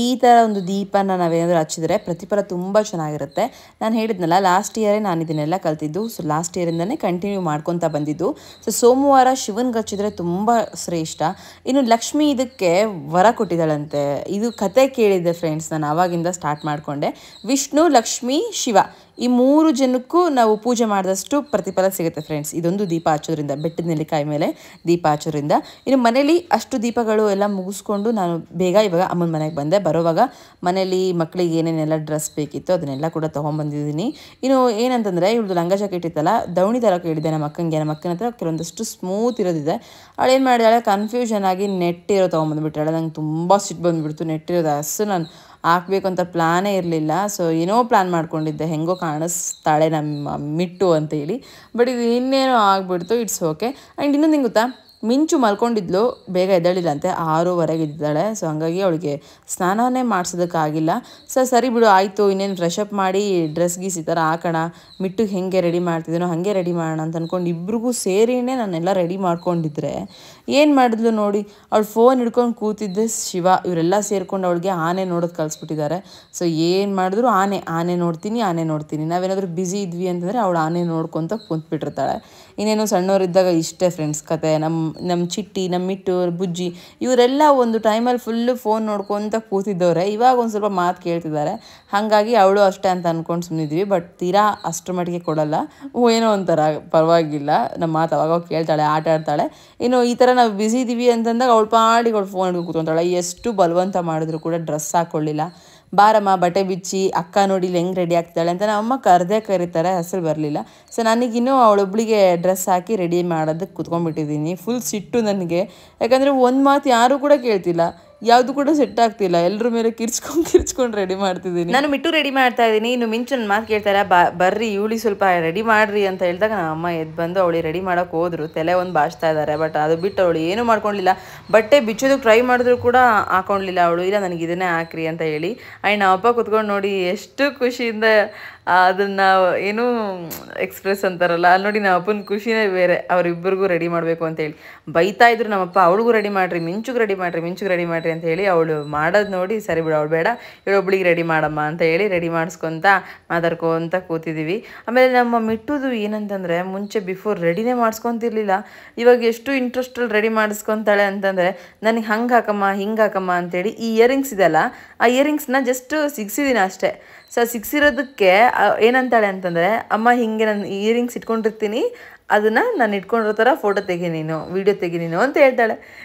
ಈ ಥರ ಒಂದು ದೀಪನ ನಾವೇನಾದರೂ ಹಚ್ಚಿದ್ರೆ ಪ್ರತಿಫಲ ತುಂಬ ಚೆನ್ನಾಗಿರುತ್ತೆ. ನಾನು ಹೇಳಿದ್ನಲ್ಲ, ಲಾಸ್ಟ್ ಇಯರೇ ನಾನು ಇದನ್ನೆಲ್ಲ ಕಲ್ತಿದ್ದು. ಸೊ ಲಾಸ್ಟ್ ಇಯರಿಂದನೇ ಕಂಟಿನ್ಯೂ ಮಾಡ್ಕೊತಾ ಬಂದಿದ್ದು. ಸೊ ಸೋಮವಾರ ಶಿವನ್ಗೆ ಹಚ್ಚಿದ್ರೆ ತುಂಬ ಶ್ರೇಷ್ಠ. ಇನ್ನು ಲಕ್ಷ್ಮಿ ಇದಕ್ಕೆ ವರ ಕೊಟ್ಟಿದ್ದಾಳಂತೆ. ಇದು ಕತೆ ಕೇಳಿದ್ದೆ ಫ್ರೆಂಡ್ಸ್, ನಾನು ಆವಾಗಿಂದ ಸ್ಟಾರ್ಟ್ ಮಾಡಿಕೊಂಡೆ. ವಿಷ್ಣು, ಲಕ್ಷ್ಮಿ, ಶಿವ ಈ 3 ಜನಕ್ಕೂ ನಾವು ಪೂಜೆ ಮಾಡಿದಷ್ಟು ಪ್ರತಿಫಲ ಸಿಗುತ್ತೆ ಫ್ರೆಂಡ್ಸ್, ಇದೊಂದು ದೀಪ ಹಚ್ಚೋದ್ರಿಂದ, ಬೆಟ್ಟದ ನೆಲ್ಲಿಕಾಯಿ ಮೇಲೆ ದೀಪ ಹಚ್ಚೋದ್ರಿಂದ. ಇನ್ನು ಮನೇಲಿ ಅಷ್ಟು ದೀಪಗಳು ಎಲ್ಲ ಮುಗಿಸ್ಕೊಂಡು ನಾನು ಬೇಗ ಇವಾಗ ಅಮ್ಮನ ಮನೆಗೆ ಬಂದೆ. ಬರೋವಾಗ ಮನೇಲಿ ಮಕ್ಕಳಿಗೆ ಏನೇನೆಲ್ಲ ಡ್ರೆಸ್ ಬೇಕಿತ್ತು ಅದನ್ನೆಲ್ಲ ಕೂಡ ತೊಗೊಂಬಂದಿದ್ದೀನಿ. ಇನ್ನು ಏನಂತಂದರೆ ಇವಳು ಲಂಗ ಜಾಕೆಟ್ ಇತ್ತಲ್ಲ, ದವಣಿ ಥರ ಕೇಳಿದ್ದೆ ನಮ್ಮ ಅಕ್ಕನ ಹತ್ರ ಕೆಲವೊಂದಷ್ಟು ಸ್ಮೂತ್ ಇರೋದಿದೆ. ಅವಳು ಏನು ಮಾಡಿದಾಳೆ, ಕನ್ಫ್ಯೂಷನ್ ಆಗಿ ನೆಟ್ಟಿರೋ ತೊಗೊಂಬಂದುಬಿಟ್ಟಾಳೆ. ನಂಗೆ ತುಂಬ ಸಿಟ್ಟು ಬಂದುಬಿಡ್ತು. ನೆಟ್ಟಿರೋದು ಅಷ್ಟು ನಾನು ಹಾಕ್ಬೇಕು ಅಂತ ಪ್ಲಾನೇ ಇರಲಿಲ್ಲ. ಸೊ ಏನೋ ಪ್ಲ್ಯಾನ್ ಮಾಡ್ಕೊಂಡಿದ್ದೆ, ಹೆಂಗೋ ಕಾಣಿಸ್ತಾಳೆ ನಮ್ಮ ಮಿಟ್ಟು ಅಂತೇಳಿ. ಬಟ್ ಇದು ಇನ್ನೇನೋ ಆಗಿಬಿಡ್ತು. It's okay. ಆ್ಯಂಡ್ ಇನ್ನೊಂದು ಹೆಂಗೆ ಗೊತ್ತಾ, ಮಿಂಚು ಮಲ್ಕೊಂಡಿದ್ಲು, ಬೇಗ ಎದ್ದೇಳಿಲ್ಲ ಅಂತೆ, 6:15 ಇದ್ದಾಳೆ. ಸೊ ಹಂಗಾಗಿ ಅವಳಿಗೆ ಸ್ನಾನವನ್ನೇ ಮಾಡಿಸೋದಕ್ಕಾಗಿಲ್ಲ. ಸೊ ಸರಿ ಬಿಡು ಆಯಿತು, ಇನ್ನೇನು ಫ್ರೆಶ್ ಅಪ್ ಮಾಡಿ ಡ್ರೆಸ್ ಗೀಸ್ ಈ ಥರ ಹಾಕೋಣ, ಮಿಟ್ಟು ಹೆಂಗೆ ರೆಡಿ ಮಾಡ್ತಿದ್ದೀನೋ ಹಾಗೆ ರೆಡಿ ಮಾಡೋಣ ಅಂತ ಅಂದ್ಕೊಂಡು ಇಬ್ರಿಗೂ ಸೇರಿನೇ ನಾನೆಲ್ಲ ರೆಡಿ ಮಾಡ್ಕೊಂಡಿದ್ರೆ ಏನು ಮಾಡಿದ್ಲು ನೋಡಿ, ಅವಳು ಫೋನ್ ಹಿಡ್ಕೊಂಡು ಕೂತಿದ್ದೆ ಶಿವ. ಇವರೆಲ್ಲ ಸೇರ್ಕೊಂಡು ಅವಳಿಗೆ ಆನೆ ನೋಡೋದು ಕಲಿಸ್ಬಿಟ್ಟಿದ್ದಾರೆ. ಸೊ ಏನು ಮಾಡಿದ್ರು ಆನೆ ನೋಡ್ತೀನಿ. ನಾವೇನಾದರೂ ಬ್ಯುಸಿ ಇದ್ವಿ ಅಂತಂದರೆ ಅವಳು ಆನೆ ನೋಡ್ಕೊತ ಕುಂತ್ಬಿಟ್ಟಿರ್ತಾಳೆ. ಇನ್ನೇನು ಸಣ್ಣವರಿದ್ದಾಗ ಇಷ್ಟೇ ಫ್ರೆಂಡ್ಸ್ ಕತೆ. ನಮ್ಮ ಚಿಟ್ಟಿ, ನಮ್ಮ ಮಿಟ್ಟು, ಬುಜ್ಜಿ ಇವರೆಲ್ಲ ಒಂದು ಟೈಮಲ್ಲಿ ಫುಲ್ಲು ಫೋನ್ ನೋಡ್ಕೊತ ಕೂತಿದ್ದವ್ರೆ. ಇವಾಗ ಒಂದು ಸ್ವಲ್ಪ ಮಾತು ಕೇಳ್ತಿದ್ದಾರೆ. ಹಾಗಾಗಿ ಅವಳು ಅಷ್ಟೇ ಅಂತ ಅಂದ್ಕೊಂಡು ಸುಮ್ಮನಿದ್ವಿ. ಬಟ್ ತೀರಾ ಅಷ್ಟರ ಮಟ್ಟಿಗೆ ಕೊಡಲ್ಲ. ಏನೋ ಒಂಥರ ಪರವಾಗಿಲ್ಲ, ನಮ್ಮ ಮಾತು ಅವಾಗ ಕೇಳ್ತಾಳೆ, ಆಟ ಆಡ್ತಾಳೆ. ಇನ್ನು ಈ ಥರ ನಾವು ಬ್ಯುಸಿ ಇದ್ದೀವಿ ಅಂತಂದಾಗ ಅವಳು ಪಾಡಿಗೆ ಅವಳು ಫೋನ್ ಹಿಡ್ಕೊಂಡು ಕೂತ್ಕೊಂತಾಳೆ. ಎಷ್ಟು ಬಲವಂತ ಮಾಡಿದ್ರು ಕೂಡ ಡ್ರೆಸ್ ಹಾಕ್ಕೊಳ್ಳಿಲ್ಲ. ಬಾರಮ್ಮ ಬಟ್ಟೆ ಬಿಚ್ಚಿ, ಅಕ್ಕ ನೋಡಿ ಇಲ್ಲಿ ಹೆಂಗೆ ರೆಡಿ ಆಗ್ತಾಳೆ ಅಂತ ನಮ್ಮ ಅಮ್ಮ ಕರೀತಾರೆ, ಹೆಸರು ಬರಲಿಲ್ಲ. ಸೊ ನನಗಿನ್ನೂ ಅವಳೊಬ್ಳಿಗೆ ಡ್ರೆಸ್ ಹಾಕಿ ರೆಡಿ ಮಾಡೋದಕ್ಕೆ ಕುತ್ಕೊಂಡ್ಬಿಟ್ಟಿದ್ದೀನಿ. ಫುಲ್ ಸಿಟ್ಟು ನನಗೆ. ಯಾಕಂದರೆ ಒಂದು ಮಾತು ಯಾರೂ ಕೂಡ ಕೇಳ್ತಿಲ್ಲ, ಯಾವುದು ಕೂಡ ಸೆಟ್ ಆಗ್ತಿಲ್ಲ. ಎಲ್ಲರ ಮೇಲೆ ಕಿರ್ಚ್ಕೊಂಡು ರೆಡಿ ಮಾಡ್ತಿದ್ದೀನಿ. ನಾನು ಮಿಟ್ಟು ರೆಡಿ ಮಾಡ್ತಾ ಇದ್ದೀನಿ. ಇನ್ನು ಮಿಂಚು ನನ್ನ ಮಾತು ಕೇಳ್ತಾರೆ, ಬರ್ರಿ ಇವಳಿ ಸ್ವಲ್ಪ ರೆಡಿ ಮಾಡ್ರಿ ಅಂತ ಹೇಳಿದಾಗ ನಮ್ಮ ಅಮ್ಮ ಎದ್ದು ಬಂದು ಅವಳಿಗೆ ರೆಡಿ ಮಾಡೋಕೆ ಹೋದ್ರು. ತಲೆ ಒಂದು ಬಾಚ್ತಾ ಇದ್ದಾರೆ. ಬಟ್ ಅದು ಬಿಟ್ಟು ಅವಳು ಏನೂ ಮಾಡ್ಕೊಳ್ಳಿಲ್ಲ. ಬಟ್ಟೆ ಬಿಚ್ಚೋದಕ್ಕೆ ಟ್ರೈ ಮಾಡಿದ್ರು ಕೂಡ ಹಾಕ್ಕೊಳ್ಳಿಲ್ಲ ಅವಳು. ಇಲ್ಲ ನನಗೆ ಇದನ್ನೇ ಹಾಕ್ರಿ ಅಂತ ಹೇಳಿ. ಆ್ಯಂಡ್ ನಮ್ಮ ಅಪ್ಪ ಕುತ್ಕೊಂಡು ನೋಡಿ ಎಷ್ಟು ಖುಷಿಯಿಂದ ಅದನ್ನು ಏನು ಎಕ್ಸ್ಪ್ರೆಸ್ ಅಂತಾರಲ್ಲ, ಅಲ್ಲಿ ನೋಡಿ ನಮ್ಮ ಅಪ್ಪನ ಖುಷಿನೇ ಬೇರೆ. ಅವರಿಬ್ಬರಿಗೂ ರೆಡಿ ಮಾಡಬೇಕು ಅಂತೇಳಿ ಬೈತಾ ಇದ್ರು ನಮ್ಮಪ್ಪ. ಅವಳಿಗೂ ರೆಡಿ ಮಾಡಿರಿ, ಮಿಂಚುಗೆ ರೆಡಿ ಮಾಡಿರಿ ಅಂತ ಹೇಳಿ. ಅವಳು ಮಾಡೋದು ನೋಡಿ ಸರಿ ಬಿಡು, ಅವಳು ಬೇಡ ಇವಳೊಬ್ಳಿಗೆ ರೆಡಿ ಮಾಡಮ್ಮ ಅಂತ ಹೇಳಿ ರೆಡಿ ಮಾಡಿಸ್ಕೊತ ಮಾತಾಡ್ಕೊತ ಕೂತಿದ್ದೀವಿ. ಆಮೇಲೆ ನಮ್ಮ ಮಿಟ್ಟುದು ಏನಂತಂದರೆ ಮುಂಚೆ ಬಿಫೋರ್ ರೆಡಿನೇ ಮಾಡಿಸ್ಕೊತಿರ್ಲಿಲ್ಲ. ಇವಾಗ ಎಷ್ಟು ಇಂಟ್ರೆಸ್ಟಲ್ಲಿ ರೆಡಿ ಮಾಡಿಸ್ಕೊತಾಳೆ ಅಂತಂದರೆ, ನನಗೆ ಹಂಗೆ ಹಾಕಮ್ಮ ಹಿಂಗೆ ಹಾಕಮ್ಮ ಅಂತೇಳಿ. ಈ ಇಯರಿಂಗ್ಸ್ ಇದೆಲ್ಲ, ಆ ಇಯರಿಂಗ್ಸ್ನ ಜಸ್ಟ್ ಸಿಗಿಸಿದ್ದೀನಿ ಅಷ್ಟೇ. ಸೊ ಸಿಕ್ಸಿರೋದಕ್ಕೆ ಏನಂತಾಳೆ ಅಂತಂದರೆ, ಅಮ್ಮ ಹಿಂಗೆ ನಾನು ಇಯರಿಂಗ್ಸ್ ಇಟ್ಕೊಂಡಿರ್ತೀನಿ, ಅದನ್ನು ನಾನು ಇಟ್ಕೊಂಡಿರೋ ಥರ ಫೋಟೋ ತೆಗಿ ನೀನು, ವೀಡಿಯೋ ತೆಗಿ ನೀನು ಅಂತ ಹೇಳ್ತಾಳೆ.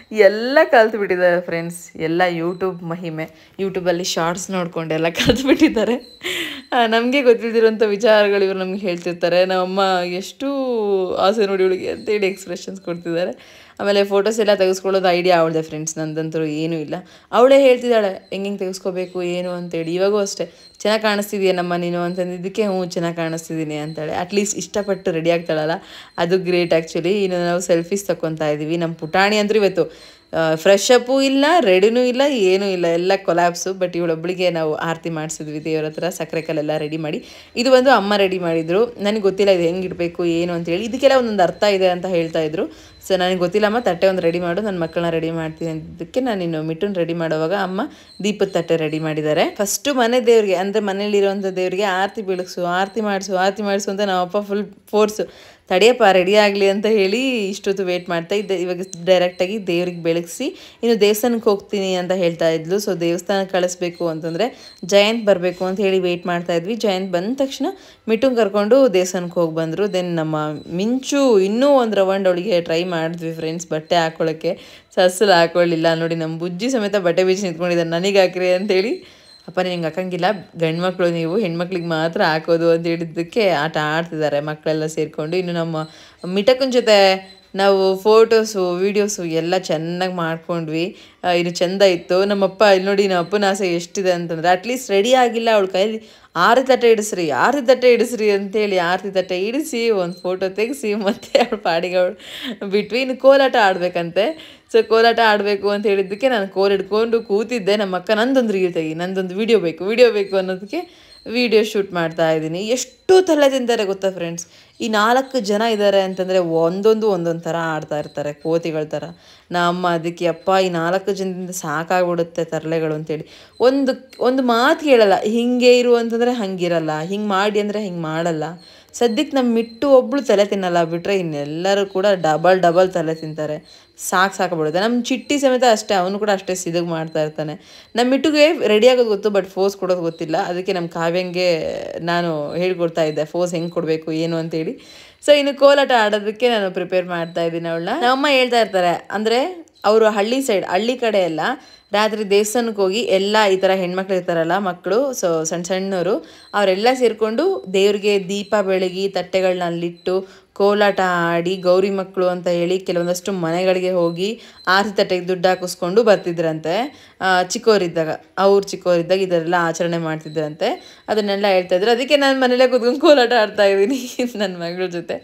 ಎಲ್ಲ ಕಲ್ತ್ಬಿಟ್ಟಿದ್ದಾರೆ ಫ್ರೆಂಡ್ಸ್. ಎಲ್ಲ ಯೂಟ್ಯೂಬ್ ಮಹಿಮೆ. ಯೂಟ್ಯೂಬಲ್ಲಿ ಶಾರ್ಟ್ಸ್ ನೋಡ್ಕೊಂಡು ಎಲ್ಲ ಕಲ್ತ್ಬಿಟ್ಟಿದ್ದಾರೆ. ನಮಗೆ ಗೊತ್ತಿಲ್ದಿರೋಂಥ ವಿಚಾರಗಳು ಇವರು ನಮ್ಗೆ ಹೇಳ್ತಿರ್ತಾರೆ. ನಮ್ಮಮ್ಮ ಎಷ್ಟು ಆಸೆ ನೋಡಿ ಇವಳಿಗೆ ಅಂತೇಳಿ ಎಕ್ಸ್ಪ್ರೆಷನ್ಸ್ ಕೊಡ್ತಿದ್ದಾರೆ. ಆಮೇಲೆ ಫೋಟೋಸ್ ಎಲ್ಲ ತೆಗೆಸ್ಕೊಳ್ಳೋದು ಐಡಿಯಾ ಅವಳದೆ ಫ್ರೆಂಡ್ಸ್, ನಂದಂತರೂ ಏನೂ ಇಲ್ಲ. ಅವಳೇ ಹೇಳ್ತಿದ್ದಾಳೆ ಹೆಂಗೆ ತೆಗೆಸ್ಕೋಬೇಕು ಏನು ಅಂತೇಳಿ. ಇವಾಗೂ ಅಷ್ಟೇ, ಚೆನ್ನಾಗಿ ಕಾಣಿಸ್ತಿದೆಯಾ ನಮ್ಮ ನೀನು ಅಂತಂದಿದ್ದಕ್ಕೆ ಚೆನ್ನಾಗಿ ಕಾಣಿಸ್ತಿದ್ದೀನಿ ಅಂತಾಳೆ. ಅಟ್ಲೀಸ್ಟ್ ಇಷ್ಟಪಟ್ಟು ರೆಡಿ ಆಗ್ತಾಳಲ್ಲ, ಅದು ಗ್ರೇಟ್ ಆ್ಯಕ್ಚುಲಿ. ಇನ್ನು ನಾವು ಸೆಲ್ಫೀಸ್ ತಗೊತಾ ಇದ್ದೀವಿ. ನಮ್ಮ ಪುಟಾಣಿ ಅಂದರೂ ಇವತ್ತು ಫ್ರೆಶ್ ಅಪ್ಪು ಇಲ್ಲ, ರೆಡಿನೂ ಇಲ್ಲ, ಏನೂ ಇಲ್ಲ, ಎಲ್ಲ ಕೊಲಾಪ್ಸು. ಬಟ್ ಇವಳೊಬ್ಬಳಿಗೆ ನಾವು ಆರತಿ ಮಾಡಿಸಿದ್ವಿ ದೇವ್ರ ಹತ್ರ, ಸಕ್ಕರೆ ಕಲ್ಲೆಲ್ಲ ರೆಡಿ ಮಾಡಿ. ಇದು ಬಂದು ಅಮ್ಮ ರೆಡಿ ಮಾಡಿದರು. ನನಗೆ ಗೊತ್ತಿಲ್ಲ ಇದು ಹೆಂಗೆ ಇಡಬೇಕು ಏನು ಅಂತೇಳಿ. ಇದಕ್ಕೆಲ್ಲ ಒಂದೊಂದು ಅರ್ಥ ಇದೆ ಅಂತ ಹೇಳ್ತಾಯಿದ್ರು. ಸೊ ನನಗೆ ಗೊತ್ತಿಲ್ಲಮ್ಮ, ತಟ್ಟೆ ಒಂದು ರೆಡಿ ಮಾಡು, ನನ್ನ ಮಕ್ಕಳನ್ನ ರೆಡಿ ಮಾಡ್ತೀನಿ ಅಂತಿದ್ದಕ್ಕೆ ನಾನು ಇನ್ನು ಮಿಟ್ಟುನ ರೆಡಿ ಮಾಡುವಾಗ ಅಮ್ಮ ದೀಪದ ತಟ್ಟೆ ರೆಡಿ ಮಾಡಿದ್ದಾರೆ. ಫಸ್ಟು ಮನೆ ದೇವ್ರಿಗೆ ಅಂದರೆ ಮನೇಲಿರೋವಂಥ ದೇವರಿಗೆ ಆರತಿ ಬೆಳಗ್ಸು, ಆರತಿ ಮಾಡಿಸು ಅಂತ ನಮ್ಮಪ್ಪ ಫುಲ್ ಫೋರ್ಸು. ತಡೆಯಪ್ಪ ರೆಡಿ ಆಗಲಿ ಅಂತ ಹೇಳಿ ಇಷ್ಟೊತ್ತು ವೇಟ್ ಮಾಡ್ತಾ ಇದ್ದೆ. ಇವಾಗ ಡೈರೆಕ್ಟಾಗಿ ದೇವ್ರಿಗೆ ಬೆಳಗಿಸಿ ಇನ್ನು ದೇವಸ್ಥಾನಕ್ಕೆ ಹೋಗ್ತೀನಿ ಅಂತ ಹೇಳ್ತಾ ಇದ್ಲು. ಸೊ ದೇವಸ್ಥಾನಕ್ಕೆ ಕಳಿಸ್ಬೇಕು ಅಂತಂದರೆ ಜಯಂತ್ ಬರಬೇಕು ಅಂತ ಹೇಳಿ ವೆಯ್ಟ್ ಮಾಡ್ತಾ ಇದ್ವಿ. ಜಯಂತ್ ಬಂದ ತಕ್ಷಣ ಮಿಟ್ಟುಂಗೆ ಕರ್ಕೊಂಡು ದೇವಸ್ಥಾನಕ್ಕೆ ಹೋಗಿ ಬಂದರು. ದೆನ್ ನಮ್ಮ ಮಿಂಚು ಇನ್ನೂ ಒಂದು ರೌಂಡ್ ಅವಳಿಗೆ ಟ್ರೈ ಮಾಡಿದ್ವಿ ಫ್ರೆಂಡ್ಸ್ ಬಟ್ಟೆ ಹಾಕ್ಕೊಳ್ಳೋಕ್ಕೆ. ಅಸಲು ಹಾಕ್ಕೊಳ್ಳಿಲ್ಲ ನೋಡಿ. ನಮ್ಮ ಬುಜ್ಜಿ ಸಮೇತ ಬಟ್ಟೆ ಬೀಚ್ ನಿಂತ್ಕೊಂಡಿದ್ದಾರೆ, ನನಗೆ ಹಾಕ್ರಿ ಅಂತೇಳಿ. ಅಪ್ಪ ನಿಂಗೆ ಹಾಕಂಗಿಲ್ಲ, ಗಂಡು ಮಕ್ಕಳು ನೀವು, ಹೆಣ್ಮಕ್ಳಿಗೆ ಮಾತ್ರ ಹಾಕೋದು ಅಂತ ಹೇಳಿದ್ದಕ್ಕೆ ಆಟ ಆಡ್ತಿದ್ದಾರೆ ಮಕ್ಕಳೆಲ್ಲ ಸೇರಿಕೊಂಡು. ಇನ್ನು ನಮ್ಮ ಮಿಟಕನ ಜೊತೆ ನಾವು ಫೋಟೋಸು ವೀಡಿಯೋಸು ಎಲ್ಲ ಚೆನ್ನಾಗಿ ಮಾಡ್ಕೊಂಡ್ವಿ. ಇನ್ನು ಚೆಂದ ಇತ್ತು. ನಮ್ಮಪ್ಪ ಇಲ್ಲಿ ನೋಡಿ, ನಮ್ಮ ಅಪ್ಪನ ಆಸೆ ಎಷ್ಟಿದೆ ಅಂತಂದರೆ, ಅಟ್ಲೀಸ್ಟ್ ರೆಡಿ ಆಗಿಲ್ಲ, ಅವಳ ಕೈಯಲ್ಲಿ ಆರತಿ ತಟ್ಟೆ ಇಡಿಸ್ರಿ ಅಂತೇಳಿ ಆರತಿ ತಟ್ಟೆ ಇಡಿಸಿ ಒಂದು ಫೋಟೋ ತೆಗೆಸಿ ಮತ್ತೆ ಅವಳು ಪಾಡಿಗೆ ಅವಳು ಬಿಟ್ವಿ. ಇನ್ನು ಕೋಲಾಟ ಆಡಬೇಕಂತೆ. ಸೊ ಕೋಲಾಟ ಆಡಬೇಕು ಅಂತ ಹೇಳಿದ್ದಕ್ಕೆ ನಾನು ಕೋಲ್ ಹಿಡ್ಕೊಂಡು ಕೂತಿದ್ದೆ. ನಮ್ಮ ಅಕ್ಕ ನಂದೊಂದು ರೀಲ್ ತೆಗಿ, ನಂದೊಂದು ವಿಡಿಯೋ ಬೇಕು ಅನ್ನೋದಕ್ಕೆ ವಿಡಿಯೋ ಶೂಟ್ ಮಾಡ್ತಾ ಇದ್ದೀನಿ. ಎಷ್ಟು ತಲೆ ತಿಂತಾರೆ ಗೊತ್ತಾ ಫ್ರೆಂಡ್ಸ್. ಈ 4 ಜನ ಇದ್ದಾರೆ ಅಂತಂದರೆ ಒಂದೊಂದು ಥರ ಆಡ್ತಾ ಇರ್ತಾರೆ, ಕೋತಿಗಳ ಥರ. ನಮ್ಮ ಅದಕ್ಕೆ ಅಪ್ಪ ಈ 4 ಜನದಿಂದ ಸಾಕಾಗ್ಬಿಡುತ್ತೆ ತರಲೆಗಳು ಅಂತೇಳಿ. ಒಂದು ಮಾತು ಕೇಳಲ್ಲ. ಹಿಂಗೆ ಇರು ಅಂತಂದರೆ ಹಂಗಿರಲ್ಲ, ಹಿಂಗೆ ಮಾಡಿ ಅಂದರೆ ಹಿಂಗೆ ಮಾಡಲ್ಲ. ಸದ್ಯಕ್ಕೆ ನಮ್ಮ ಮಿಟ್ಟು ಒಬ್ಬಳು ತಲೆ ತಿನ್ನಲ್ಲ ಬಿಟ್ಟರೆ ಇನ್ನೆಲ್ಲರೂ ಕೂಡ ಡಬಲ್ ತಲೆ ತಿಂತಾರೆ. ಸಾಕಾಗ್ಬಿಡುತ್ತೆ. ನಮ್ಮ ಚಿಟ್ಟಿ ಸಮೇತ ಅಷ್ಟೇ, ಅವನು ಕೂಡ ಅಷ್ಟೇ ಸಿದಗ್ ಮಾಡ್ತಾ ಇರ್ತಾನೆ. ನಮ್ಮ ಮಿಟ್ಟುಗೆ ರೆಡಿ ಆಗೋದು ಗೊತ್ತು, ಬಟ್ ಫೋಸ್ ಕೊಡೋದು ಗೊತ್ತಿಲ್ಲ. ಅದಕ್ಕೆ ನಮ್ಮ ಕಾವ್ಯಂಗೆ ನಾನು ಹೇಳ್ಕೊಡ್ತಾ ಇದ್ದೆ ಫೋಸ್ ಹೆಂಗೆ ಕೊಡಬೇಕು ಏನು ಅಂತೇಳಿ. ಸೊ ಇನ್ನು ಕೋಲಾಟ ಆಡೋದಕ್ಕೆ ನಾನು ಪ್ರಿಪೇರ್ ಮಾಡ್ತಾ ಇದ್ದೀನಿ ಅವಳನ್ನ. ನಮ್ಮಮ್ಮ ಹೇಳ್ತಾ ಇರ್ತಾರೆ, ಅಂದರೆ ಅವರು ಹಳ್ಳಿ ಕಡೆ ಎಲ್ಲ ರಾತ್ರಿ ದೇವಸ್ಥಾನಕ್ಕೆ ಹೋಗಿ ಎಲ್ಲ ಈ ಥರ ಹೆಣ್ಮಕ್ಳು ಇರ್ತಾರಲ್ಲ ಮಕ್ಕಳು, ಸೊ ಸಣ್ಣವರು ಅವರೆಲ್ಲ ಸೇರಿಕೊಂಡು ದೇವ್ರಿಗೆ ದೀಪ ಬೆಳಗಿ ತಟ್ಟೆಗಳನ್ನ ಅಲ್ಲಿಟ್ಟು ಕೋಲಾಟ ಆಡಿ ಗೌರಿ ಮಕ್ಕಳು ಅಂತ ಹೇಳಿ ಕೆಲವೊಂದಷ್ಟು ಮನೆಗಳಿಗೆ ಹೋಗಿ ಆರತಿ ತಟ್ಟೆಗೆ ದುಡ್ಡು ಹಾಕಿಸ್ಕೊಂಡು ಬರ್ತಿದ್ರಂತೆ. ಚಿಕ್ಕವರಿದ್ದಾಗ ಇದೆಲ್ಲ ಆಚರಣೆ ಮಾಡ್ತಿದ್ರಂತೆ. ಅದನ್ನೆಲ್ಲ ಹೇಳ್ತಾಯಿದ್ರು. ಅದಕ್ಕೆ ನಾನು ಮನೇಲೇ ಕೂತ್ಕೊಂಡು ಕೋಲಾಟ ಆಡ್ತಾ ಇದ್ದೀನಿ ನನ್ನ ಮಗಳ ಜೊತೆ.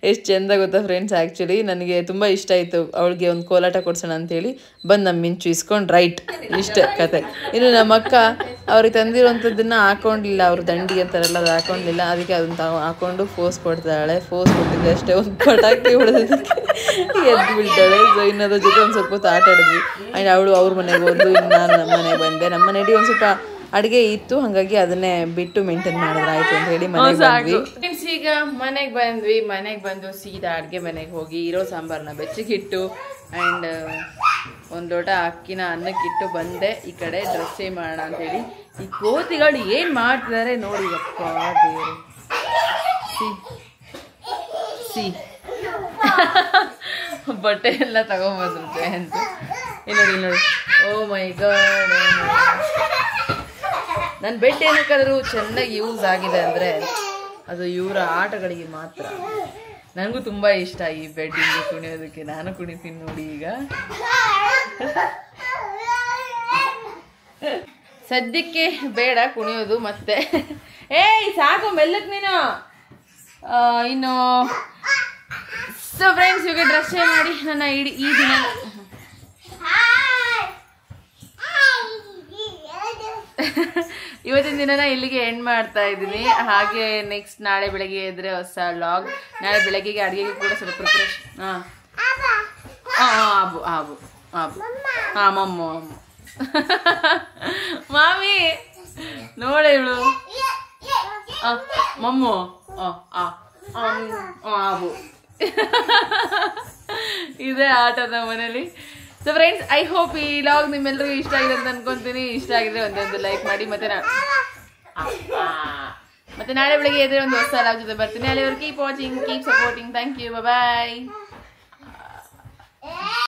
ಎಷ್ಟು ಚೆಂದ ಗೊತ್ತಾ ಫ್ರೆಂಡ್ಸ್. ಆ್ಯಕ್ಚುಲಿ ನನಗೆ ತುಂಬ ಇಷ್ಟ ಆಯಿತು. ಅವಳಿಗೆ ಒಂದು ಕೋಲಾಟ ಕೊಡ್ಸೋಣ ಅಂಥೇಳಿ ಬಂದು ನಮ್ಮ ಮಿಂಚು ಇಸ್ಕೊಂಡು ರೈಟ್, ಇಷ್ಟ ಕತೆ. ಇನ್ನು ನಮ್ಮ ಅಕ್ಕ ಅವ್ರಿಗೆ ತಂದಿರೋಂಥದ್ದನ್ನು ಹಾಕ್ಕೊಂಡಿಲ್ಲ, ಅವರು ದಂಡಿ ಅಂತಾರಲ್ಲ, ಅದು ಹಾಕ್ಕೊಂಡಿಲ್ಲ. ಅದಕ್ಕೆ ಅದನ್ನು ಹಾಕ್ಕೊಂಡು ಫೋಸ್ ಕೊಡ್ತಾಳೆ. ಫೋಸ್ ಕೊಟ್ಟಿದ್ದೆ ಅಷ್ಟೇ, ಒಂದು ಪಟಾಕಿ ಹೊಡೆದಕ್ಕೆ ಎದ್ದು ಬಿಡ್ತಾಳೆ. ಸೊ ಇನ್ನು ಅದ್ರ ಜೊತೆ ಒಂದು ಸ್ವಲ್ಪ ಹೊತ್ತು ಆಟ ಆಡಿದ್ವಿ. ಆ್ಯಂಡ್ ಅವಳು ಅವ್ರ ಮನೆಗೆ ಹೋದ್ಲು, ಇನ್ನು ನಾನು ನಮ್ಮ ಮನೆಗೆ ಬಂದೆ. ನಮ್ಮ ಮನೆಯಲ್ಲಿ ಒಂದು ಸ್ವಲ್ಪ ಅಡುಗೆ ಇತ್ತು, ಹಾಗಾಗಿ ಅದನ್ನೇ ಬಿಟ್ಟು ಮೇಂಟೈನ್ ಮಾಡಿದ್ರೆ ಆಯಿತು ಅಂತ ಹೇಳಿ ಮನೆಗೆ ಬಂದ್ವಿ. ಮೀನ್ಸ್ ಈಗ ಮನೆಗೆ ಬಂದು ಸೀದಾ ಅಡುಗೆ ಮನೆಗೆ ಹೋಗಿ ಇರೋ ಸಾಂಬಾರನ್ನ ಬೆಚ್ಚಗಿಟ್ಟು ಆ್ಯಂಡ್ ಒಂದು ಲೋಟ ಅಕ್ಕಿನ ಅನ್ನಕ್ಕಿಟ್ಟು ಬಂದೆ. ಈ ಕಡೆ ಡ್ರೆಸ್ ಚೇಂಜ್ ಮಾಡೋಣ ಅಂತೇಳಿ. ಈ ಕೋತಿಗಳು ಏನು ಮಾಡ್ತಿದ್ದಾರೆ ನೋಡಿ ಅಪ್ಪ ದೇವರು. ಸಿ ಬಟ್ಟೆ ಎಲ್ಲ ತಗೊಂಬಂದಿರುತ್ತೆ ಅಂತ ನೋಡಿ. ಓ ಮೈ ಗಾಡ್, ನನ್ನ ಬೆಡ್ ಏನಕ್ಕಾದರೂ ಚೆನ್ನಾಗಿ ಯೂಸ್ ಆಗಿದೆ ಅಂದರೆ ಅದು ಇವರ ಆಟಗಳಿಗೆ ಮಾತ್ರ. ನನಗೂ ತುಂಬ ಇಷ್ಟ ಈ ಬೆಡ್ಡಿಂದ ಕುಣಿಯೋದಕ್ಕೆ. ನಾನು ಕುಣಿತೀನಿ ನೋಡಿ ಈಗ. ಸದ್ಯಕ್ಕೆ ಬೇಡ ಕುಣಿಯೋದು ಮತ್ತೆ. ಏಯ್ ಸಾಕು ಮೆಲ್ಲಕ್ ನೀನು. ಇನ್ನು ಸೊ ಫ್ರೆಂಡ್ಸ್, ಇವಾಗ ಡ್ರೆಸ್ ಚೇಂಜ್ ಮಾಡಿ ನನ್ನ ಈ ದಿನ ಇವತ್ತಿನ ದಿನನ ಇಲ್ಲಿಗೆ ಎಂಡ್ ಮಾಡ್ತಾ ಇದ್ದೀನಿ. ಹಾಗೆ ನೆಕ್ಸ್ಟ್ ನಾಳೆ ಬೆಳಗ್ಗೆ ಎದ್ರೆ ಹೊಸ ವ್ಲಾಗ್. ನಾಳೆ ಬೆಳಗ್ಗೆಗೆ ಅಡುಗೆಗೆ ಕೂಡ ಸ್ವಲ್ಪ ಪ್ರಿಪ್ರೇಷನ್. ಮಮ್ಮು ಮಾಮಿ ನೋಡ ಇವಳು ಮಮ್ಮು ಆಬು ಇದೇ ಆಟ ನಮ್ಮ ಮನೇಲಿ. ಸೊ ಫ್ರೆಂಡ್ಸ್, ಐ ಹೋಪ್ ಈ ವ್ಲಾಗ್ ನಿಮ್ಮೆಲ್ಲರಿಗೂ ಇಷ್ಟ ಆಗಿದೆ ಅಂತ ಅನ್ಕೊಂತೀನಿ. ಇಷ್ಟ ಆಗಿದ್ರೆ ಒಂದೊಂದು ಲೈಕ್ ಮಾಡಿ. ಮತ್ತೆ ನಾಳೆ ಬೆಳಗ್ಗೆ ಎದ್ರೆ ಒಂದು ಹೊಸ ವ್ಲಾಗ್ ಜೊತೆ ಬರ್ತೀನಿ. ಅಲ್ಲಿವರೆಗೆ keep watching, keep supporting. Thank you, bye.